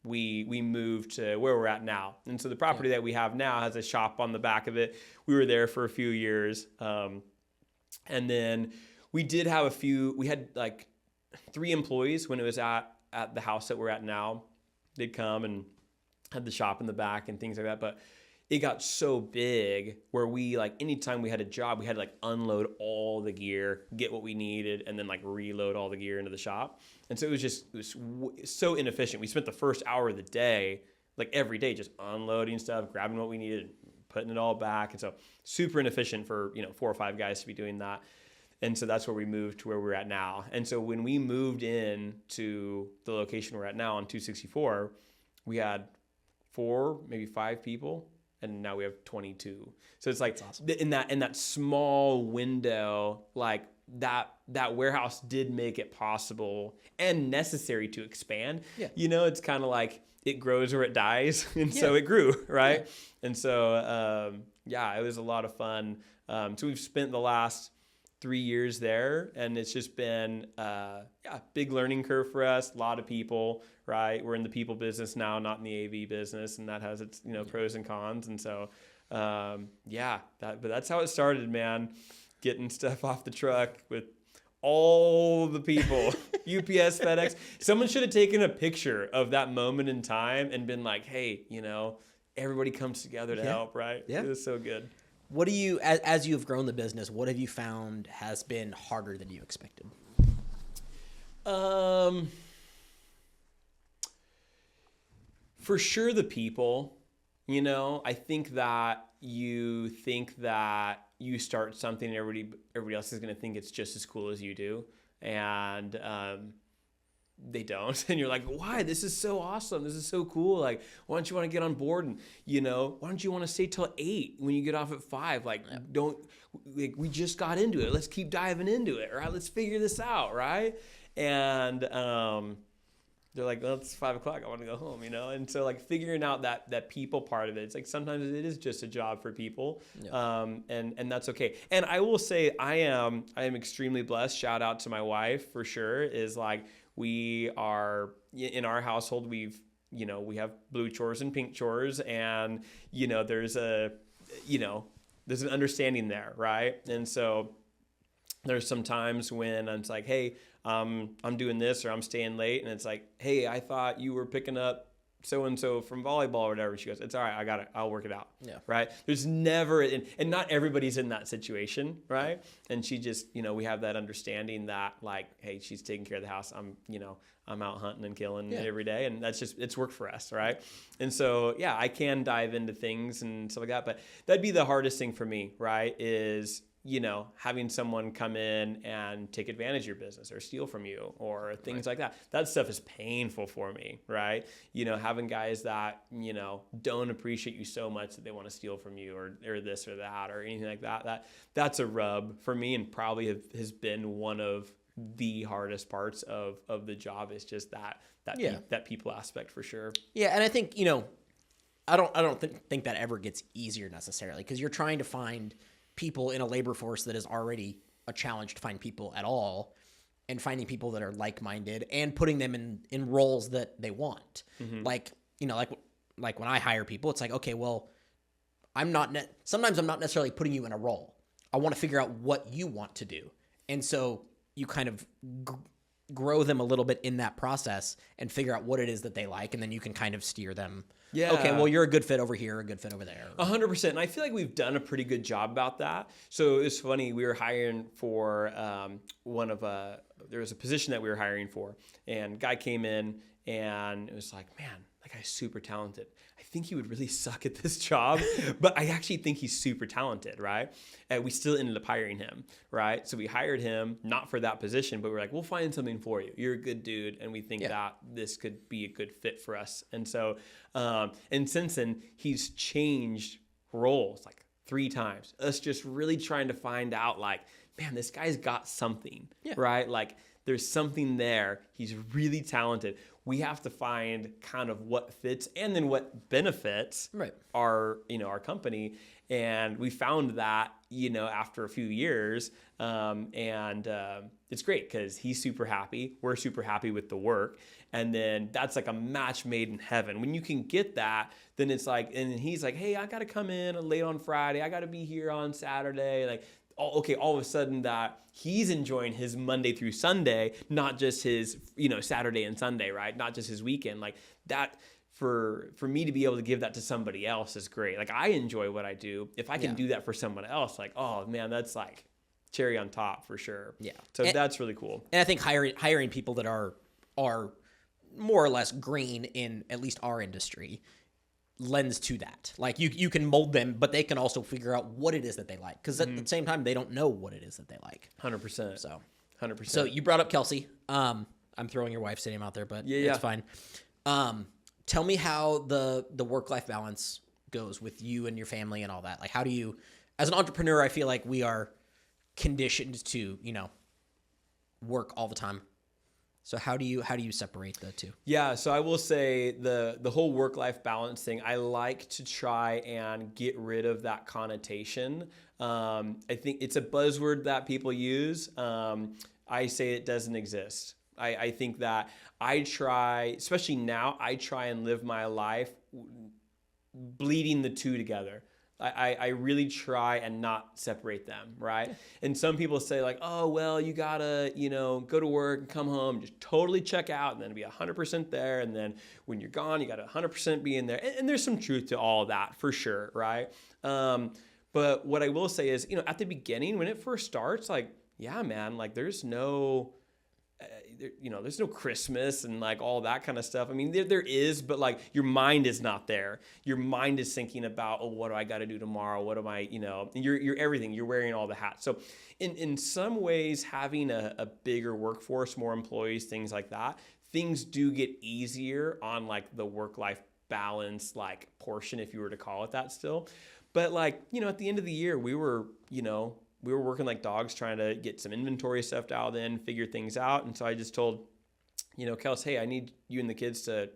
we moved to where we're at now. And so the property that we have now has a shop on the back of it. We were there for a few years. And then we did have we had like 3 employees when it was at the house that we're at now. They'd come and had the shop in the back and things like that. But it got so big where we, like, anytime we had a job, we had to like unload all the gear, get what we needed, and then like reload all the gear into the shop. And so it was so inefficient. We spent the first hour of the day, like every day, just unloading stuff, grabbing what we needed, putting it all back. And so super inefficient for, 4 or 5 guys to be doing that. And so that's where we moved to where we're at now. And so when we moved in to the location we're at now on 264, we had 4, maybe 5 people. And now we have 22. So it's like awesome. in that small window, like that warehouse did make it possible and necessary to expand. Yeah. It's kind of like it grows or it dies. And so it grew, right? Yeah. And so, it was a lot of fun. So we've spent the last 3 years there, and it's just been big learning curve for us. A lot of people, right? We're in the people business now, not in the AV business, and that has its pros and cons. And so but that's how it started, man. Getting stuff off the truck with all the people, UPS, FedEx. Someone should have taken a picture of that moment in time and been like, hey, everybody comes together to help, right? Yeah. It was so good. What do you, as you've grown the business, what have you found has been harder than you expected? For sure, the people. I think that you start something and everybody else is going to think it's just as cool as you do, and they don't. And you're like, why? This is so awesome. This is so cool. Like, why don't you want to get on board? And, why don't you want to stay till 8 when you get off at 5? Like, we just got into it. Let's keep diving into it. Right. Let's figure this out. Right. And, they're like, well, it's 5 o'clock. I want to go home, And so like figuring out that people part of it, it's like sometimes it is just a job for people. Yeah. And that's okay. And I will say I am extremely blessed. Shout out to my wife for sure, is like, we are in our household, we have blue chores and pink chores, and there's an understanding there, right? And so there's some times when it's like, hey, I'm doing this, or I'm staying late, and it's like, hey, I thought you were picking up so-and-so from volleyball or whatever. She goes, it's all right, I got it, I'll work it out. Yeah. Right. There's never, and not everybody's in that situation. Right. And she just, we have that understanding that like, hey, she's taking care of the house. I'm out hunting and killing every day. And that's just, it's worked for us. Right. And so, I can dive into things and stuff like that, but that'd be the hardest thing for me. Right. Is, having someone come in and take advantage of your business or steal from you or things like that. That stuff is painful for me, right? Having guys that, don't appreciate you so much that they want to steal from you or this or that or anything like that. That's a rub for me, and probably has been one of the hardest parts of the job, is just that people aspect for sure. Yeah, and I think, I don't think that ever gets easier necessarily, because you're trying to find people in a labor force that is already a challenge to find people at all. and finding people that are like-minded and putting them in roles that they want. Like, like when I hire people, it's like, okay, well, sometimes I'm not necessarily putting you in a role. I want to figure out what you want to do. And so you kind of grow them a little bit in that process and figure out what it is that they like. And then you can kind of steer them. Yeah. Okay, well, you're a good fit over here, a good fit over there. 100%. And I feel like we've done a pretty good job about that. So it's funny, we were hiring for there was a position that we were hiring for, and guy came in and it was like, man, that guy's super talented. I think he would really suck at this job, but I actually think he's super talented, right? And we still ended up hiring him, right? So we hired him, not for that position, but we're like, we'll find something for you. You're a good dude, and we think that this could be a good fit for us. And so, and since then, he's changed roles like 3 times. Us just really trying to find out, like, man, this guy's got something, right? Like, there's something there. He's really talented. We have to find kind of what fits and then what benefits our company. And we found that, after a few years. It's great because he's super happy. We're super happy with the work. And then that's like a match made in heaven. When you can get that, then it's like, and he's like, hey, I got to come in late on Friday. I got to be here on Saturday. Like, all of a sudden that he's enjoying his Monday through Sunday, not just his, Saturday and Sunday, right? Not just his weekend. Like that, for me to be able to give that to somebody else is great. Like I enjoy what I do. If I can do that for someone else, like, oh man, that's like cherry on top for sure. Yeah. So that's really cool. And I think hiring people that are more or less green in at least our industry lends to that. Like you can mold them, but they can also figure out what it is that they like. Because at the same time, they don't know what it is that they like. 100%. So 100%. So you brought up Kelsey. I'm throwing your wife's name out there, but it's fine. Tell me how the work-life balance goes with you and your family and all that. Like how do you, as an entrepreneur, I feel like we are conditioned to, work all the time. So how do you separate the two? Yeah, so I will say the whole work-life balance thing, I like to try and get rid of that connotation. I think it's a buzzword that people use. I say it doesn't exist. I think that I try, especially now, I try and live my life bleeding the two together. I really try and not separate them, right? And some people say like, oh, well, you gotta, go to work and come home, just totally check out and then be 100% there. And then when you're gone, you gotta 100% be in there. And there's some truth to all of that for sure, right? But what I will say is, at the beginning, when it first starts, like, yeah, man, like there's no Christmas and like all that kind of stuff. I mean, there is, but like your mind is not there. Your mind is thinking about, oh, what do I got to do tomorrow? What am I, you're everything. You're wearing all the hats. So in some ways, having a bigger workforce, more employees, things like that, things do get easier on like the work-life balance, like portion, if you were to call it that still. But like, at the end of the year, we were working like dogs trying to get some inventory stuff dialed in, figure things out. And so I just told, Kels, hey, I need you and the kids to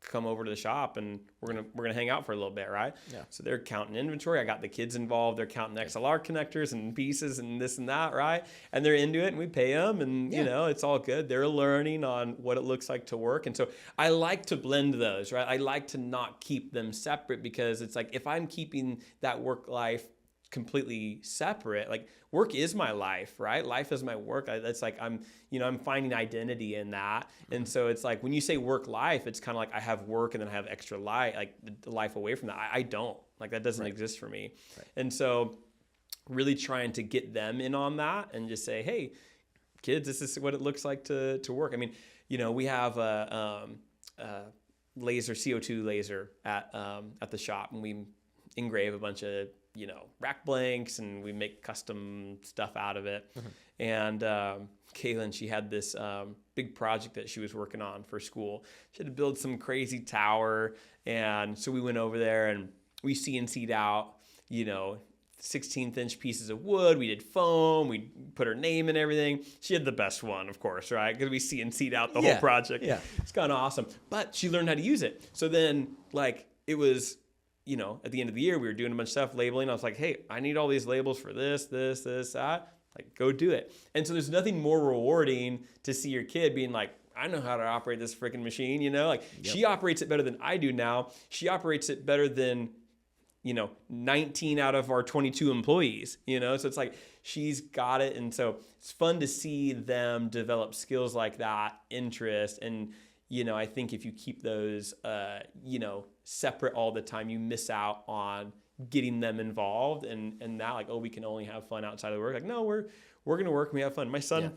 come over to the shop and we're gonna hang out for a little bit, right? Yeah. So they're counting inventory. I got the kids involved. They're counting XLR connectors and pieces and this and that, right? And they're into it and we pay them and, it's all good. They're learning on what it looks like to work. And so I like to blend those, right? I like to not keep them separate because it's like if I'm keeping that work life completely separate, like work is my life, right? Life is my work. That's like I'm finding identity in that. And so it's like when you say work life, it's kind of like I have work and then I have extra life, like the life away from that. I don't, like that doesn't exist for me. Right. And so really trying to get them in on that and just say, hey, kids, this is what it looks like to work. I mean, we have a laser, CO2 laser at the shop, and we engrave a bunch of rack blanks and we make custom stuff out of it. And Kaylin, she had this big project that she was working on for school. She had to build some crazy tower. And so we went over there and we CNC'd out, 16th inch pieces of wood. We did foam. We put her name and everything. She had the best one, of course, right? Because we CNC'd out the whole project. Yeah. It's kind of awesome. But she learned how to use it. So then like it was, at the end of the year, we were doing a bunch of stuff, labeling. I was like, hey, I need all these labels for this, that. Like, go do it. And so there's nothing more rewarding to see your kid being like, I know how to operate this freaking machine, Like, she operates it better than I do now. She operates it better than, 19 out of our 22 employees, So it's like, she's got it. And so it's fun to see them develop skills like that, interest. And, I think if you keep those, separate all the time, you miss out on getting them involved and now like, oh, we can only have fun outside of work. Like, no, we're going to work and we have fun. My son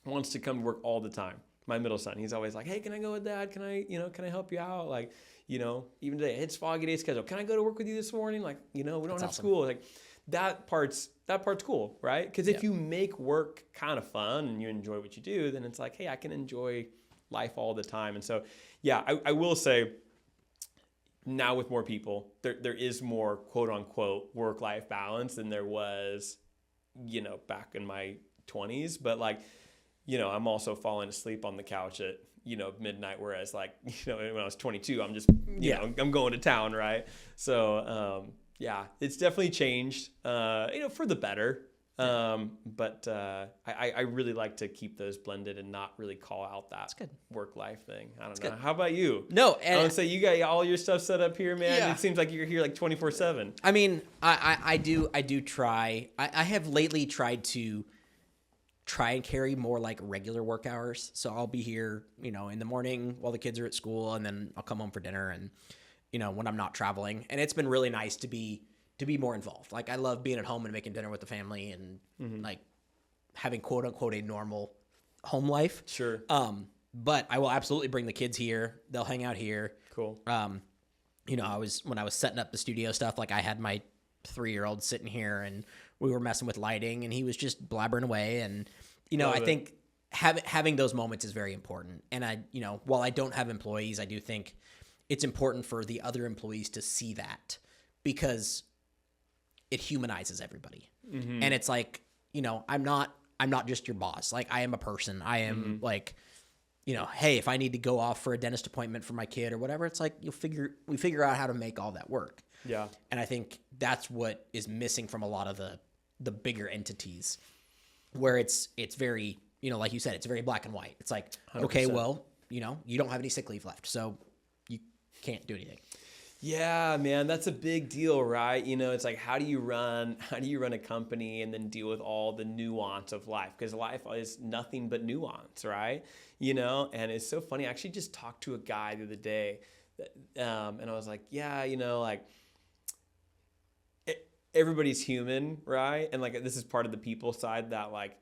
wants to come to work all the time. My middle son, he's always like, hey, can I go with dad? Can I help you out? Like, even today, it's foggy day schedule. Can I go to work with you this morning? Like, we don't have school. Like that part's cool, right? Because if you make work kind of fun and you enjoy what you do, then it's like, hey, I can enjoy life all the time. And so, yeah, I will say now with more people, there is more quote unquote work-life balance than there was, back in my 20s. But like, I'm also falling asleep on the couch at, midnight. Whereas like, when I was 22, I'm just, I'm going to town. Right. So, it's definitely changed, for the better. But I really like to keep those blended and not really call out that work-life thing. I don't know. Good. How about you? No. And I would say you got all your stuff set up here, man. Yeah. It seems like you're here like 24/7. I mean, I do try. I have lately tried to and carry more like regular work hours. So I'll be here, in the morning while the kids are at school, and then I'll come home for dinner and, when I'm not traveling. And it's been really nice to be more involved. Like, I love being at home and making dinner with the family and like having quote unquote a normal home life. Sure. But I will absolutely bring the kids here. They'll hang out here. Cool. When I was setting up the studio stuff, like I had my 3-year-old sitting here and we were messing with lighting and he was just blabbering away. And, I think having those moments is very important. And while I don't have employees, I do think it's important for the other employees to see that because it humanizes everybody. Mm-hmm. And it's like, I'm not just your boss. Like, I am a person. I am like, hey, if I need to go off for a dentist appointment for my kid or whatever, it's like we figure out how to make all that work. Yeah. And I think that's what is missing from a lot of the bigger entities where it's very, like you said, it's very black and white. It's like, 100%. Okay, well, you don't have any sick leave left, so you can't do anything. Yeah, man, that's a big deal, right? It's like, how do you run a company and then deal with all the nuance of life? Because life is nothing but nuance, right? And it's so funny. I actually just talked to a guy the other day and I was like, yeah, like everybody's human, right? And like, this is part of the people side that like,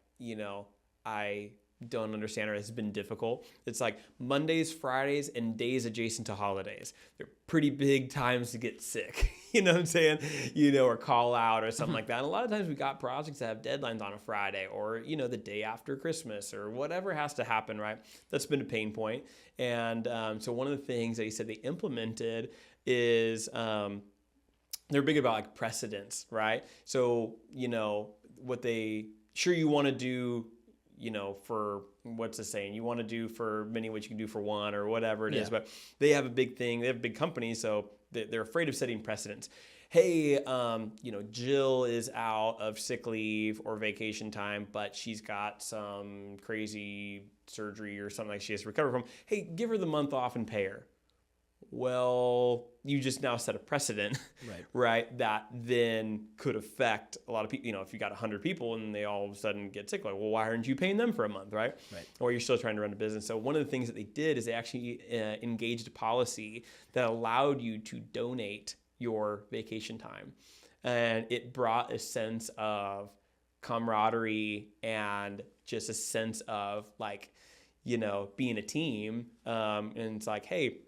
I don't understand or has been difficult. It's like Mondays, Fridays, and days adjacent to holidays. They're pretty big times to get sick, you know what I'm saying? Or call out or something like that. And a lot of times we got projects that have deadlines on a Friday or, the day after Christmas or whatever has to happen, right? That's been a pain point. And so one of the things that he said they implemented is they're big about like precedence, right? So, you want to do, for what's the saying? You want to do for many what you can do for one or whatever it is. But they have a big thing. They have a big company, so they're afraid of setting precedents. Hey, Jill is out of sick leave or vacation time, but she's got some crazy surgery or something like she has to recover from. Hey, give her the month off and pay her. Well, you just now set a precedent, right? That then could affect a lot of people. If you got 100 people and they all of a sudden get sick, like, well, why aren't you paying them for a month, right? Or you're still trying to run a business. So one of the things that they did is they actually engaged a policy that allowed you to donate your vacation time. And it brought a sense of camaraderie and just a sense of like, being a team. And it's like, hey,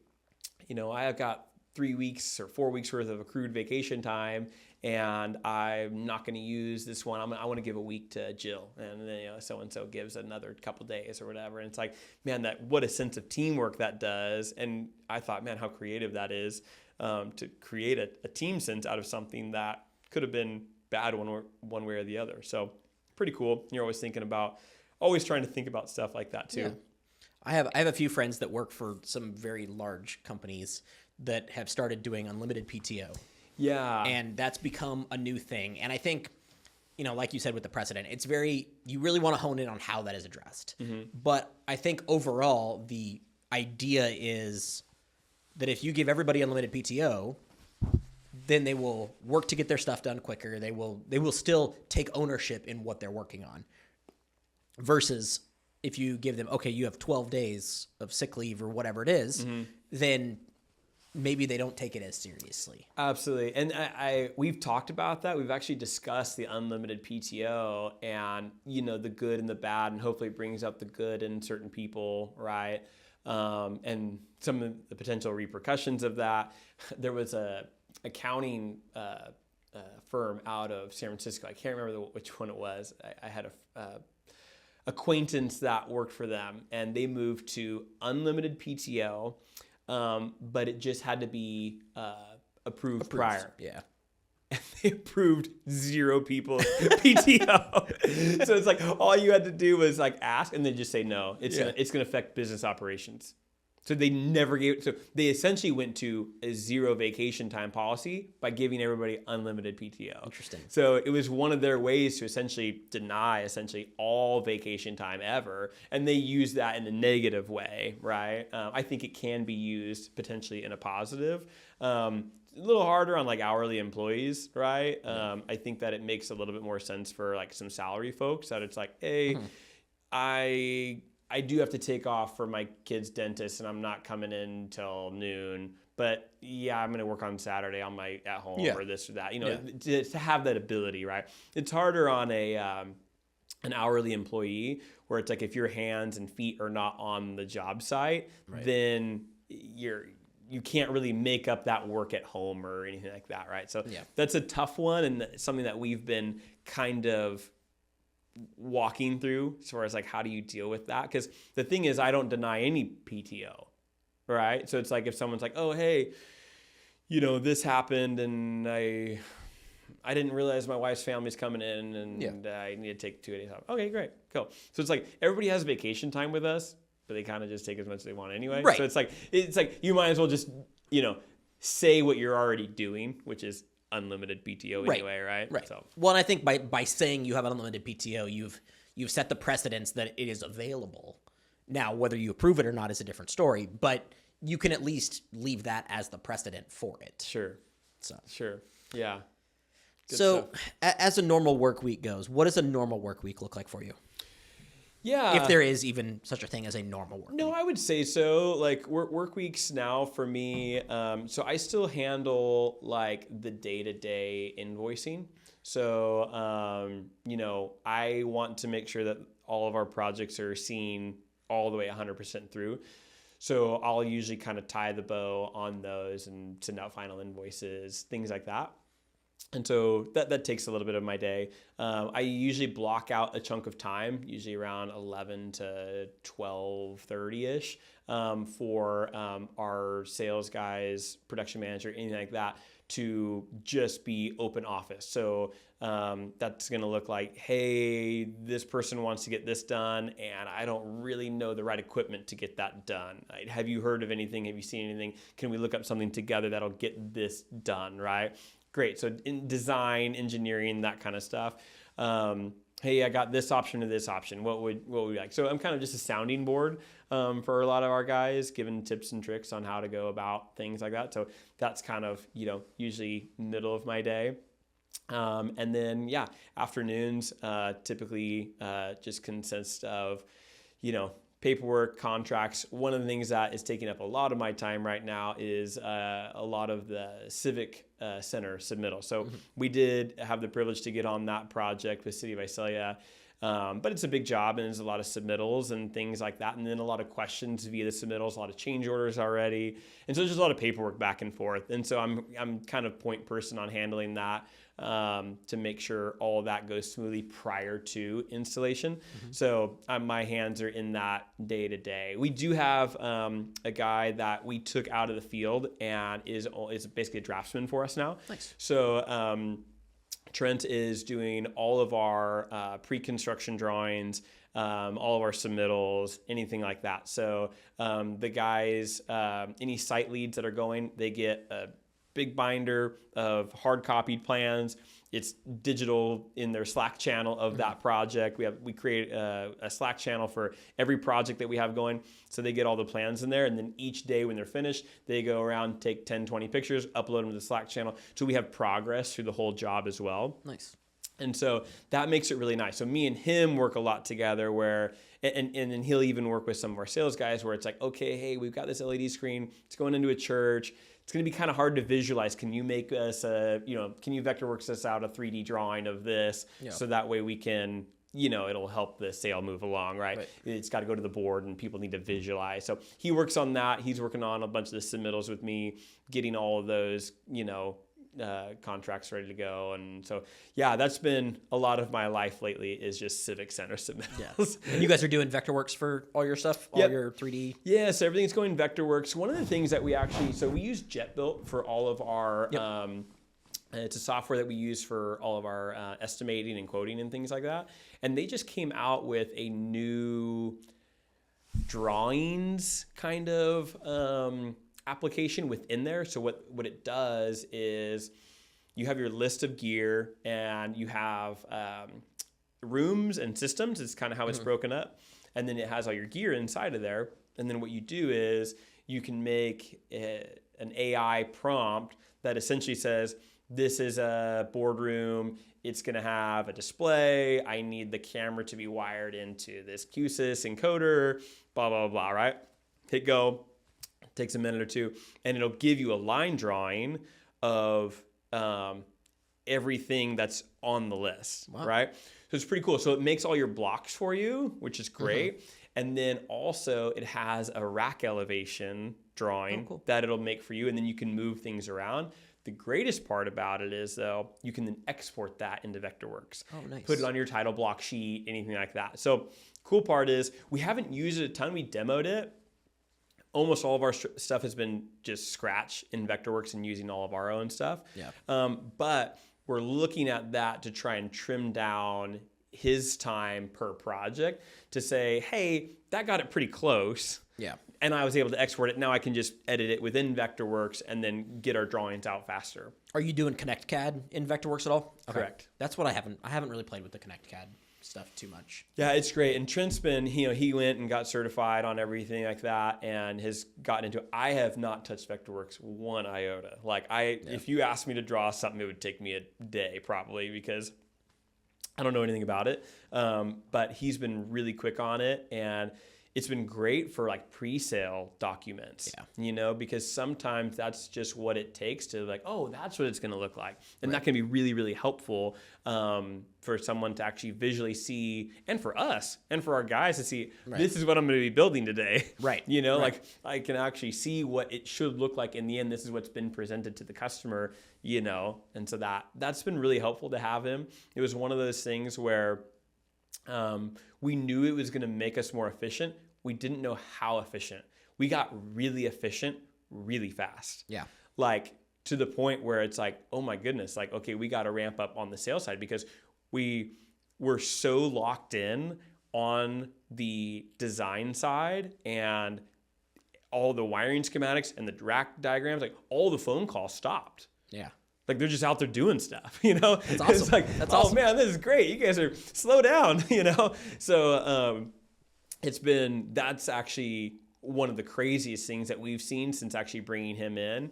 I've got 3 weeks or 4 weeks worth of accrued vacation time and I'm not going to use this one. I want to give a week to Jill and then, so-and-so gives another couple days or whatever. And it's like, man, what a sense of teamwork that does. And I thought, man, how creative that is to create a team sense out of something that could have been bad one way or the other. So pretty cool. You're always trying to think about stuff like that too. Yeah. I have a few friends that work for some very large companies that have started doing unlimited PTO. Yeah. And that's become a new thing. And I think like you said with the precedent, it's you really want to hone in on how that is addressed. But I think overall, the idea is that if you give everybody unlimited PTO, then they will work to get their stuff done quicker. They will still take ownership in what they're working on. Versus if you give them, okay, you have 12 days of sick leave or whatever it is, then maybe they don't take it as seriously. Absolutely. And we've talked about that. We've actually discussed the unlimited PTO and, the good and the bad, and hopefully it brings up the good in certain people, right? And some of the potential repercussions of that. There was a accounting firm out of San Francisco. I can't remember which one it was. I had a acquaintance that worked for them, and they moved to unlimited PTO, but it just had to be approved prior. Yeah. And they approved 0 people PTO. So it's like all you had to do was like ask, and then just say no. It's gonna affect business operations. So they never gave. So they essentially went to a 0 vacation time policy by giving everybody unlimited PTO. Interesting. So it was one of their ways to essentially deny all vacation time ever, and they use that in a negative way, right? I think it can be used potentially in a positive. A little harder on like hourly employees, right? I think that it makes a little bit more sense for like some salary folks that it's like, hey, I do have to take off for my kid's dentist, and I'm not coming in till noon. But yeah, I'm going to work on Saturday on my at home or this or that. To have that ability, right? It's harder on an hourly employee where it's like if your hands and feet are not on the job site, then you can't really make up that work at home or anything like that, right? So that's a tough one, and something that we've been kind of walking through as far as like how do you deal with that, because the thing is I don't deny any PTO, right? So it's like if someone's like, oh hey, this happened and I didn't realize my wife's family's coming in and I need to take 2 days off. Okay, great, cool. So it's like everybody has vacation time with us, but they kind of just take as much as they want anyway, right? So it's like you might as well just say what you're already doing, which is unlimited PTO anyway, right? Right. So, well, and I think by saying you have unlimited PTO, you've set the precedence that it is available. Now, whether you approve it or not is a different story, but you can at least leave that as the precedent for it. Sure. Sure. Yeah. Good so, stuff. As a normal work week goes, what does a normal work week look like for you? Yeah. If there is even such a thing as a normal work week. No, I would say so. Like work weeks now for me, so I still handle like the day-to-day invoicing. So, I want to make sure that all of our projects are seen all the way 100% through. So I'll usually kind of tie the bow on those and send out final invoices, things like that. And so that takes a little bit of my day. I usually block out a chunk of time, usually around 11 to 12:30-ish, for our sales guys, production manager, anything like that, to just be open office. So that's going to look like, hey, this person wants to get this done, and I don't really know the right equipment to get that done. Right? Have you heard of anything? Have you seen anything? Can we look up something together that'll get this done, right? Great. So in design, engineering, that kind of stuff. Hey, I got this option to this option. What would we like? So I'm kind of just a sounding board for a lot of our guys, giving tips and tricks on how to go about things like that. So that's kind of, usually middle of my day. And then, afternoons typically just consist of, paperwork, contracts. One of the things that is taking up a lot of my time right now is a lot of the civic center submittal. So we did have the privilege to get on that project with City of Visalia. But it's a big job, and there's a lot of submittals and things like that. And then a lot of questions via the submittals, a lot of change orders already. And so there's just a lot of paperwork back and forth. And so I'm kind of point person on handling that to make sure all of that goes smoothly prior to installation. So my hands are in that day to day. We do have a guy that we took out of the field and is basically a draftsman for us now. Nice. So Trent is doing all of our pre-construction drawings, all of our submittals, anything like that. So the guys, any site leads that are going, they get a big binder of hard copied plans. it's digital in their Slack channel of that project. We create a Slack channel for every project that we have going. So they get all the plans in there. And then each day when they're finished, they go around, take 10, 20 pictures, upload them to the Slack channel. So we have progress through the whole job as well. Nice. And so that makes it really nice. So me and him work a lot together where, and then he'll even work with some of our sales guys where it's like, okay, hey, we've got this LED screen. It's going into a church. It's going to be kind of hard to visualize. Can you make us can you Vectorworks us out a 3D drawing of this? Yeah. So that way we can, it'll help the sale move along, right? It's got to go to the board and people need to visualize. So he works on that. He's working on a bunch of the submittals with me, getting all of those, contracts ready to go. And so, yeah, that's been a lot of my life lately is just Civic Center submittals. Yeah. And you guys are doing Vectorworks for all your stuff, all your 3D? Yeah, so everything's going Vectorworks. One of the things that we use JetBuilt for all of our, it's a software that we use for all of our estimating and quoting and things like that. And they just came out with a new drawings kind of application within there. So what it does is you have your list of gear and you have rooms and systems. It's kind of how it's broken up. And then it has all your gear inside of there. And then what you do is you can make an AI prompt that essentially says, this is a boardroom. It's going to have a display. I need the camera to be wired into this QSys encoder, blah, blah, blah, right? Hit go. Takes a minute or two, and it'll give you a line drawing of everything that's on the list, right? So it's pretty cool. So it makes all your blocks for you, which is great. And then also it has a rack elevation drawing that it'll make for you, and then you can move things around. The greatest part about it is, though, you can then export that into Vectorworks. Oh, nice. Put it on your title block sheet, anything like that. So cool part is we haven't used it a ton. We demoed it. Almost all of our stuff has been just scratch in Vectorworks and using all of our own stuff. Yeah. But we're looking at that to try and trim down his time per project to say, hey, that got it pretty close. Yeah. And I was able to export it. Now I can just edit it within Vectorworks and then get our drawings out faster. Are you doing ConnectCAD in Vectorworks at all? Okay. Correct. That's what I haven't really played with the ConnectCAD stuff too much. Yeah, it's great. And Trent's been, he went and got certified on everything like that and has gotten into it. I have not touched Vectorworks one iota. If you asked me to draw something, it would take me a day probably because I don't know anything about it. But he's been really quick on it, and it's been great for like pre-sale documents, because sometimes that's just what it takes to that's what it's going to look like. And that can be really, really helpful for someone to actually visually see, and for us and for our guys to see, this is what I'm going to be building today. Right. Like I can actually see what it should look like in the end. This is what's been presented to the customer, and so that's been really helpful to have him. It was one of those things where we knew it was going to make us more efficient. We didn't know how efficient. We got really efficient really fast. Yeah. To the point where it's like, oh my goodness, okay, we got to ramp up on the sales side because we were so locked in on the design side and all the wiring schematics and the rack diagrams, all the phone calls stopped. Yeah. They're just out there doing stuff, That's awesome. It's That's oh awesome. Man, this is great. You guys are slow down, So that's actually one of the craziest things that we've seen since actually bringing him in,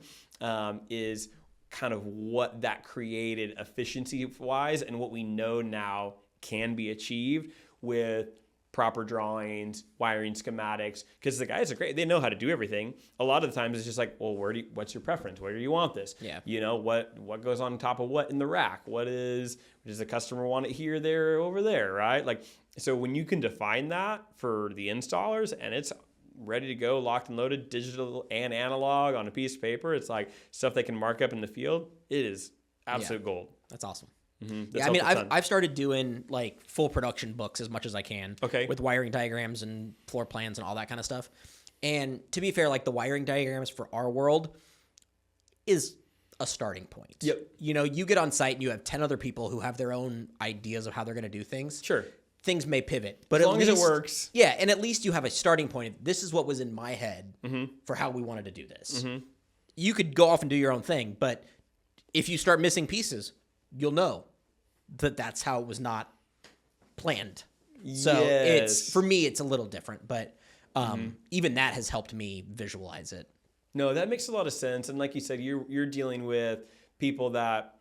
is kind of what that created efficiency-wise and what we know now can be achieved with proper drawings, wiring schematics, because the guys are great. They know how to do everything. A lot of the times it's just well, what's your preference? Where do you want this? Yeah. What goes on top of what in the rack? Does the customer want it here, there, over there, right? So when you can define that for the installers and it's ready to go, locked and loaded, digital and analog on a piece of paper, it's stuff they can mark up in the field. It is absolute gold. That's awesome. Mm-hmm. Yeah, I mean, I've started doing full production books as much as I can. Okay. With wiring diagrams and floor plans and all that kind of stuff. And to be fair, the wiring diagrams for our world is a starting point. Yep. You get on site and you have 10 other people who have their own ideas of how they're going to do things. Sure. Things may pivot, but as long as it works. Yeah, and at least you have a starting point. This is what was in my head for how we wanted to do this. You could go off and do your own thing, but if you start missing pieces, you'll know that that's how it was not planned. So Yes. for me, it's a little different, but even that has helped me visualize it. No, that makes a lot of sense. And like you said, you're dealing with people that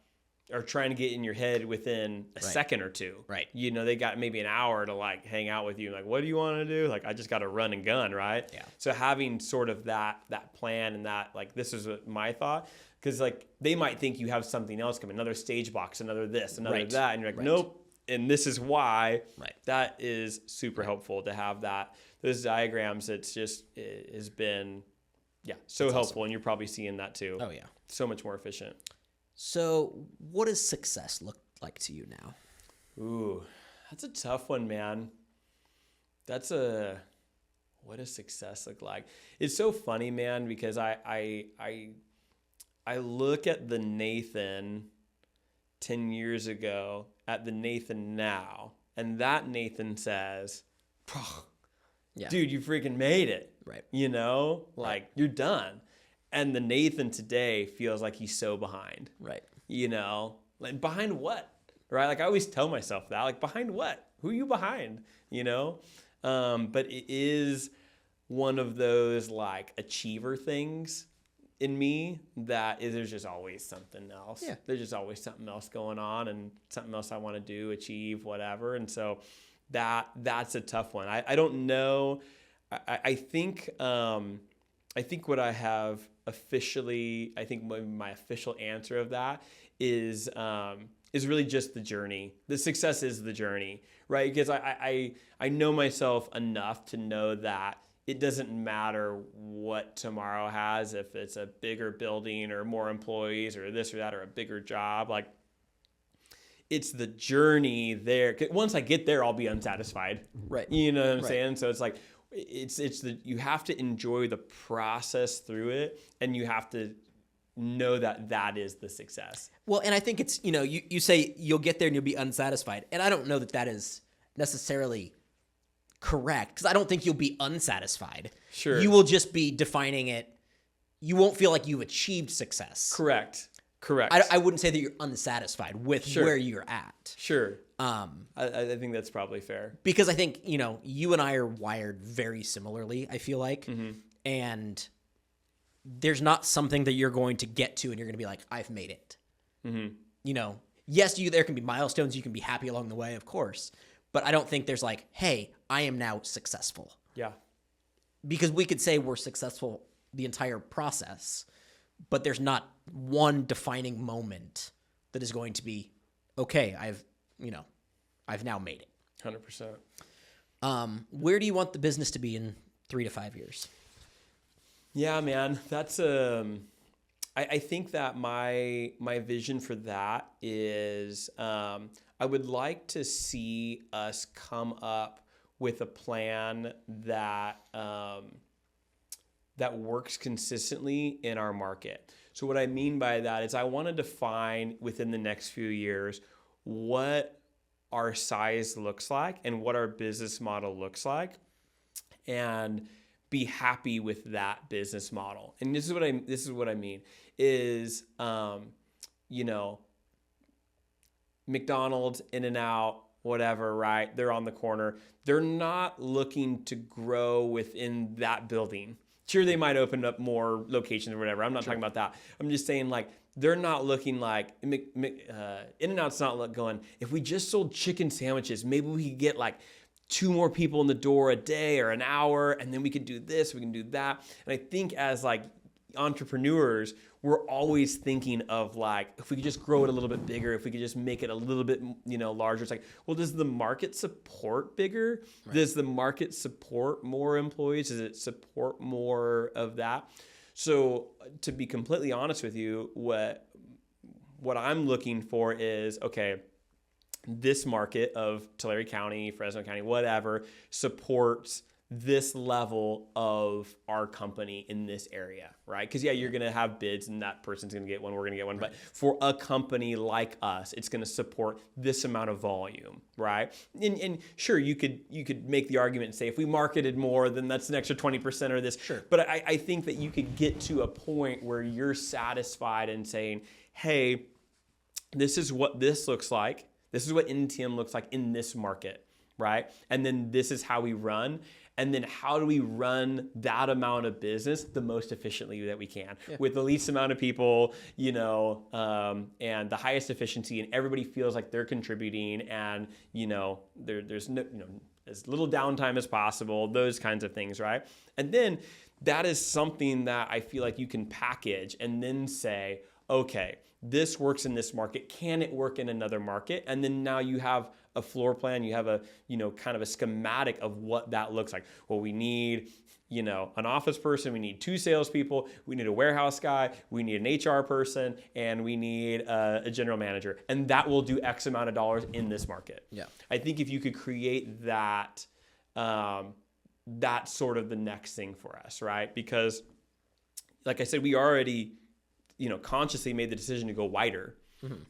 are trying to get in your head within a second or two. Right. You know, they got maybe an hour to like hang out with you. Like, what do you want to do? Like, I just got to run and gun, right? Yeah. So having sort of that plan and that, like, this is what my thought. Because like they might think you have something else coming, another stage box, another this, another that. And you're like, nope. And this is why. Right. That is super helpful to have that. Those diagrams, it has been, so That's helpful. Awesome. And you're probably seeing that too. Oh, yeah. So much more efficient. So what does success look like to you now? Ooh, that's a tough one, man. What does success look like? It's so funny, man, because I look at the Nathan 10 years ago at the Nathan now, and that Nathan says, dude, you freaking made it. Right. You know, like you're done. And the Nathan today feels like he's so behind. Right. You know, like behind what? Right? Like I always tell myself that, like behind what? Who are you behind? You know? But it is one of those like achiever things in me that there's just always something else. Yeah. There's just always something else going on and something else I want to do, achieve, whatever. And so that's a tough one. I don't know. I think what I have officially, I think my official answer of that is really just the journey. The success is the journey, right? Because I know myself enough to know that it doesn't matter what tomorrow has, if it's a bigger building or more employees or this or that or a bigger job. Like, it's the journey there. Once I get there, I'll be unsatisfied. Right. You know what I'm saying? So it's like, you have to enjoy the process through it, and you have to know that is the success. Well, and I think it's, you say you'll get there and you'll be unsatisfied. And I don't know that is necessarily correct, because I don't think you'll be unsatisfied. Sure. You will just be defining it. You won't feel like you've achieved success. Correct. I wouldn't say that you're unsatisfied with where you're at. Sure. I think that's probably fair. Because I think, you and I are wired very similarly, I feel like. Mm-hmm. And there's not something that you're going to get to and you're going to be like, I've made it. Mm-hmm. Yes, there can be milestones. You can be happy along the way, of course. But I don't think there's like, hey, I am now successful. Yeah. Because we could say we're successful the entire process, but there's not one defining moment that is going to be, okay, I've now made it. 100%. Where do you want the business to be in 3 to 5 years? Yeah, man, that's I think that my vision for that is I would like to see us come up with a plan that that works consistently in our market. So what I mean by that is I want to define within the next few years what our size looks like and what our business model looks like, and be happy with that business model. And this is what I mean is, McDonald's, In-N-Out, whatever, right? They're on the corner. They're not looking to grow within that building. Sure, they might open up more locations or whatever. I'm not talking about that. I'm just saying, like, they're not looking like In-N-Out's not going, if we just sold chicken sandwiches, maybe we could get like 2 more people in the door a day or an hour, and then we could do this, we can do that. And I think as like entrepreneurs, we're always thinking of like, if we could just grow it a little bit bigger, if we could just make it a little bit, larger. It's like, well, does the market support bigger? Right. Does the market support more employees? Does it support more of that? So to be completely honest with you, what I'm looking for is, okay, this market of Tulare County, Fresno County, whatever, supports this level of our company in this area, right? Because you're going to have bids and that person's going to get one, we're going to get one. Right. But for a company like us, it's going to support this amount of volume, right? And sure, you could make the argument and say, if we marketed more, then that's an extra 20% or this. Sure. But I think that you could get to a point where you're satisfied and saying, hey, this is what this looks like. This is what NTM looks like in this market, right? And then this is how we run. And then how do we run that amount of business the most efficiently that we can with the least amount of people, and the highest efficiency, and everybody feels like they're contributing, and, there's no, as little downtime as possible, those kinds of things, right? And then that is something that I feel like you can package and then say, okay, this works in this market. Can it work in another market? And then now you have a floor plan, you have a, kind of a schematic of what that looks like. Well, we need, an office person, we need 2 salespeople, we need a warehouse guy, we need an HR person, and we need a general manager. And that will do X amount of dollars in this market. Yeah. I think if you could create that, that's sort of the next thing for us, right? Because like I said, we already, consciously made the decision to go wider,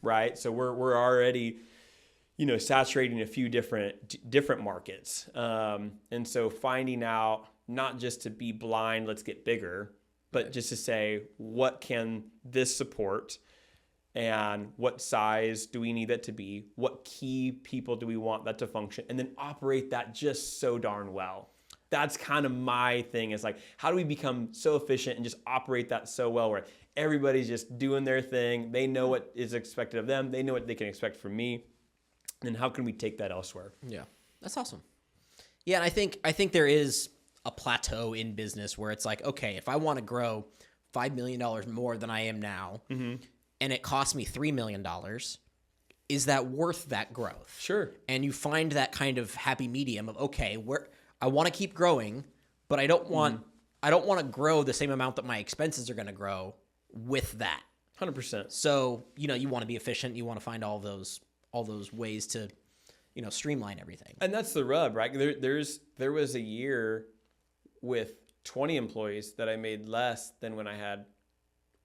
right? So we're already, saturating a few different markets. And so finding out not just to be blind, let's get bigger, but just to say, what can this support and what size do we need that to be? What key people do we want that to function? And then operate that just so darn well. That's kind of my thing, is like, how do we become so efficient and just operate that so well where everybody's just doing their thing. They know what is expected of them. They know what they can expect from me. And how can we take that elsewhere? Yeah, that's awesome. Yeah, and I think there is a plateau in business where it's like, okay, if I want to grow $5 million more than I am now, and it costs me $3 million, is that worth that growth? Sure. And you find that kind of happy medium of, okay, where I want to keep growing, but I don't want to grow the same amount that my expenses are going to grow with that. 100%. So, you want to be efficient. You want to find all those ways to, streamline everything. And that's the rub, right? There was a year with 20 employees that I made less than when I had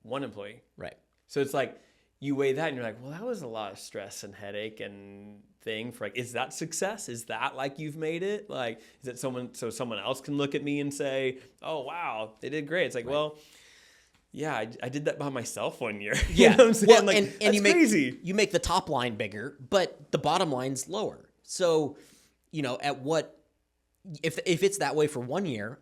1 employee. Right. So it's like, you weigh that and you're like, well, that was a lot of stress and headache and thing for, like, is that success? Is that like you've made it? Like, is it someone else can look at me and say, oh, wow, they did great. It's like, well, yeah, I did that by myself 1 year. Yeah. You know what I'm saying? Well, like, and that's crazy. You make the top line bigger, but the bottom line's lower. So, at what, if it's that way for 1 year,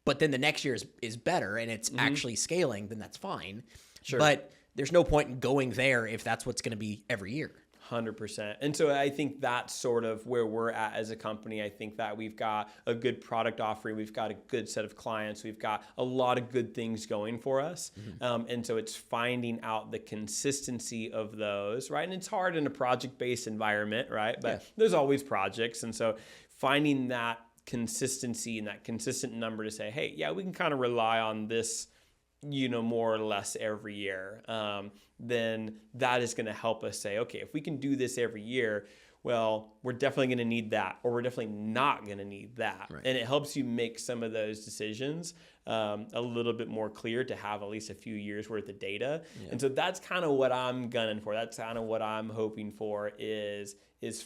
but then the next year is better and it's actually scaling, then that's fine. Sure. But there's no point in going there if that's what's going to be every year. 100%. And so I think that's sort of where we're at as a company. I think that we've got a good product offering. We've got a good set of clients. We've got a lot of good things going for us. And so it's finding out the consistency of those, right? And it's hard in a project-based environment, right? But there's always projects. And so finding that consistency and that consistent number to say, hey, yeah, we can kind of rely on this, more or less every year, then that is going to help us say, okay, if we can do this every year, well, we're definitely going to need that, or we're definitely not going to need that. Right. And it helps you make some of those decisions a little bit more clear to have at least a few years worth of data. Yeah. And so that's kind of what I'm gunning for. That's kind of what I'm hoping for is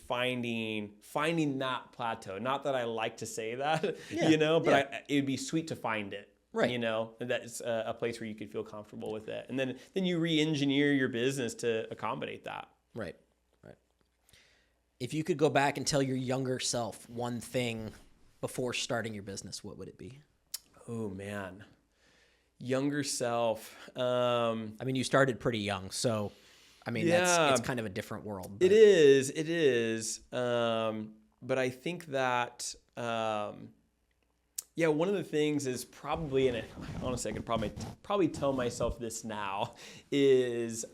finding that plateau. Not that I like to say that, but it would be sweet to find it. Right. And that's a place where you could feel comfortable with it. And then you re-engineer your business to accommodate that. Right. If you could go back and tell your younger self one thing before starting your business, what would it be? Oh, man. Younger self. You started pretty young, so, it's kind of a different world. But. It is. But I think that... one of the things is probably, and honestly, I could probably tell myself this now, is,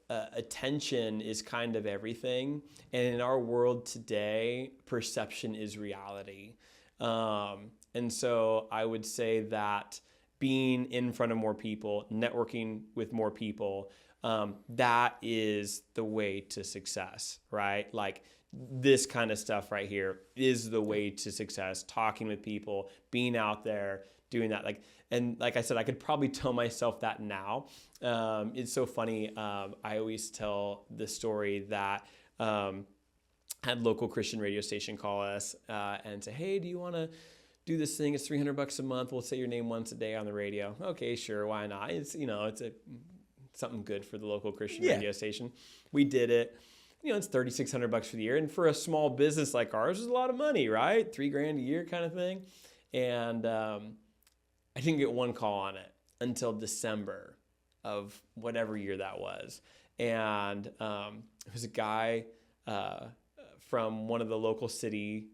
attention is kind of everything. And in our world today, perception is reality. And so I would say that being in front of more people, networking with more people, that is the way to success, right? Like, this kind of stuff right here is the way to success. Talking with people, being out there, doing that. And like I said, I could probably tell myself that now. It's so funny. I always tell the story that had local Christian radio station call us and say, hey, do you want to do this thing? It's $300 a month. We'll say your name once a day on the radio. Okay, sure. Why not? It's, it's a something good for the local Christian radio station. We did it. It's $3,600 for the year. And for a small business like ours, it's a lot of money, right? $3,000 a year kind of thing. And I didn't get one call on it until December of whatever year that was. And it was a guy from one of the local city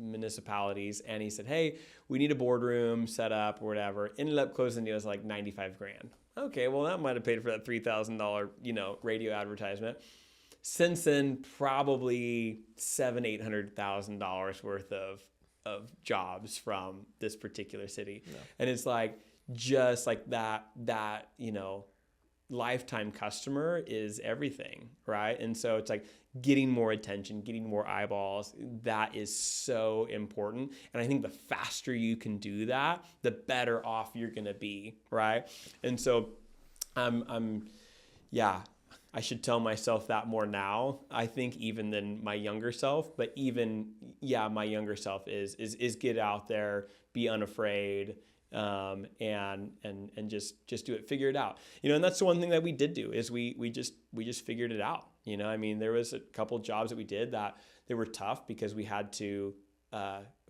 municipalities, and he said, hey, we need a boardroom set up or whatever. Ended up closing the deal was like $95,000. Okay, well, that might have paid for that $3,000 radio advertisement. Since then, probably $700,000-$800,000 worth of jobs from this particular city. Yeah. And it's like, just like that lifetime customer is everything, right? And so it's like getting more attention, getting more eyeballs, that is so important. And I think the faster you can do that, the better off you're going to be, right? And so I should tell myself that more now, I think, even than my younger self. But even, my younger self is get out there, be unafraid, and just do it, figure it out, and that's the one thing that we did do is we just figured it out. There was a couple jobs that we did that they were tough because we had to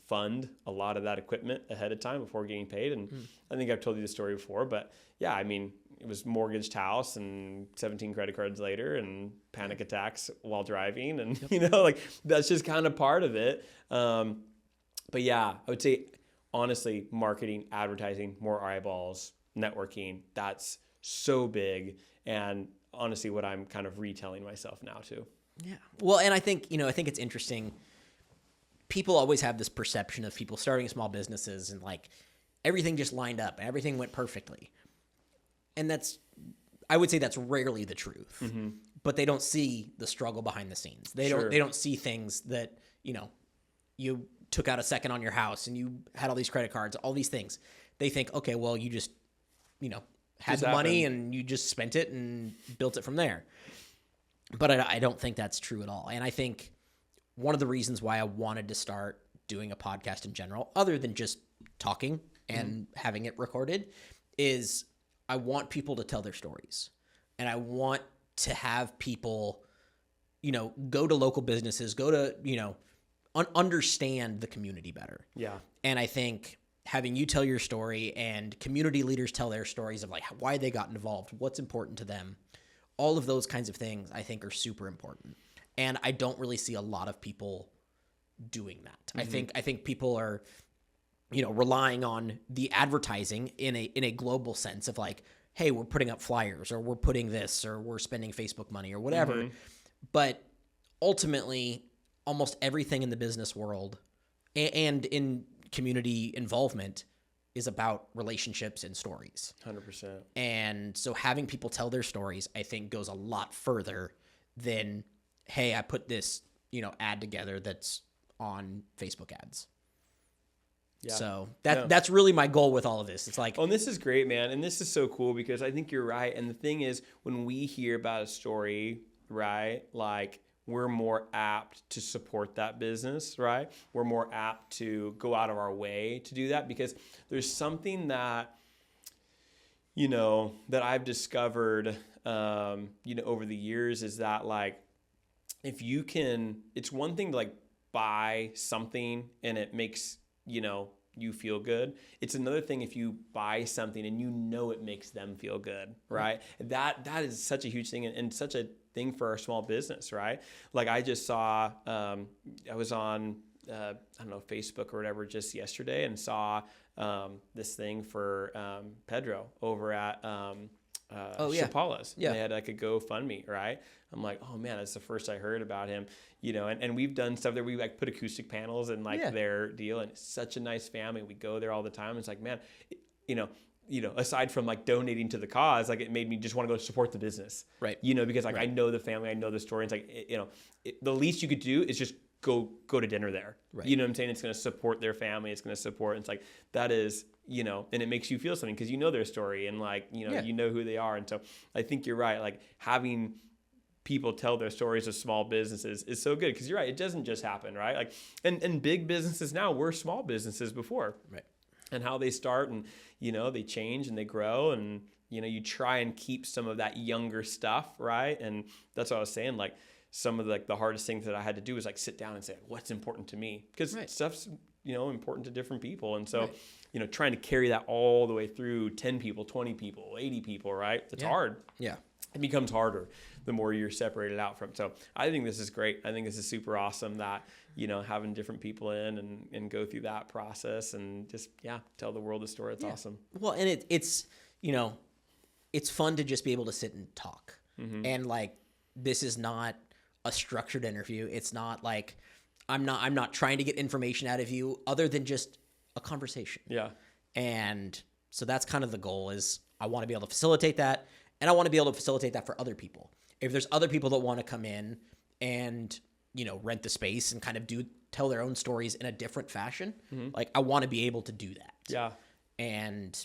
fund a lot of that equipment ahead of time before getting paid. And I think I've told you the story before, but it was mortgaged house and 17 credit cards later and panic attacks while driving. And, that's just kind of part of it. But I would say, honestly, marketing, advertising, more eyeballs, networking, that's so big. And honestly, what I'm kind of retelling myself now too. Yeah. Well, and I think it's interesting. People always have this perception of people starting small businesses and like everything just lined up, everything went perfectly. And I would say that's rarely the truth, but they don't see the struggle behind the scenes. They don't see things that, you took out a second on your house and you had all these credit cards, all these things. They think, okay, well, you just, had the money and you just spent it and built it from there. But I don't think that's true at all. And I think one of the reasons why I wanted to start doing a podcast in general, other than just talking and having it recorded, is I want people to tell their stories. And I want to have people, go to local businesses, go to, understand the community better. Yeah. And I think having you tell your story and community leaders tell their stories of like why they got involved, what's important to them, all of those kinds of things I think are super important. And I don't really see a lot of people doing that. I think people are, relying on the advertising in a global sense of like, hey, we're putting up flyers or we're putting this or we're spending Facebook money or whatever. But ultimately, almost everything in the business world and in community involvement is about relationships and stories. 100%. And so having people tell their stories, I think, goes a lot further than, hey, I put this, ad together that's on Facebook ads. Yeah. So that's really my goal with all of this. It's like, and this is great, man. And this is so cool because I think you're right. And the thing is, when we hear about a story, right, like we're more apt to support that business, right? We're more apt to go out of our way to do that because there's something that, that I've discovered, over the years is that like, if you can, it's one thing to like buy something and it makes, you feel good. It's another thing if you buy something and it makes them feel good, right? That is such a huge thing and such a thing for our small business, right? Like I just saw, I was on, Facebook or whatever just yesterday and saw this thing for Pedro over at Chapala's. Yeah. They had like a GoFundMe, right? I'm like, oh man, that's the first I heard about him, and we've done stuff there. We like put acoustic panels in like their deal, and it's such a nice family. We go there all the time. It's like, man, aside from like donating to the cause, like it made me just want to go support the business, right? Because like I know the family, I know the story. It's like, the least you could do is just go to dinner there. Right. You know what I'm saying? It's going to support their family. It's going to support. And it's like, that is, and it makes you feel something because their story and like, you know who they are. And so I think you're right. Like having people tell their stories of small businesses is so good because you're right. It doesn't just happen, right? Like, and big businesses now were small businesses before. Right. And how they start and, they change and they grow and you know, you try and keep some of that younger stuff, right? And that's what I was saying. Like some of the hardest things that I had to do was like sit down and say, what's important to me? Because stuff's, you know, important to different people. And so, you know, trying to carry that all the way through 10 people, 20 people, 80 people, right? It's hard. Yeah. It becomes harder the more you're separated out from. So I think this is great. I think this is super awesome that, you know, having different people in and go through that process and just, tell the world the story. It's awesome. Well, and it's, you know, it's fun to just be able to sit and talk. And like, this is not a structured interview. It's not like, I'm not trying to get information out of you other than just a conversation. Yeah. And so that's kind of the goal is I want to be able to facilitate that. And I want to be able to facilitate that for other people. If there's other people that want to come in and, you know, rent the space and kind of tell their own stories in a different fashion, like I want to be able to do that. Yeah. And,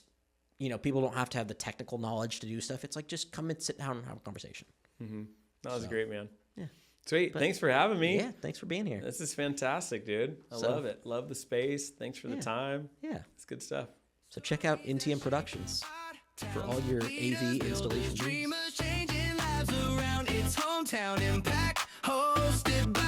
you know, people don't have to have the technical knowledge to do stuff. It's like, just come and sit down and have a conversation. That was great, man. Yeah. Sweet. Thanks for having me. Yeah. Thanks for being here. This is fantastic, dude. I love it. Love the space. Thanks for the time. Yeah. It's good stuff. So check out NTM Productions for all your AV installation needs. Changing lives around its hometown impact, hosted by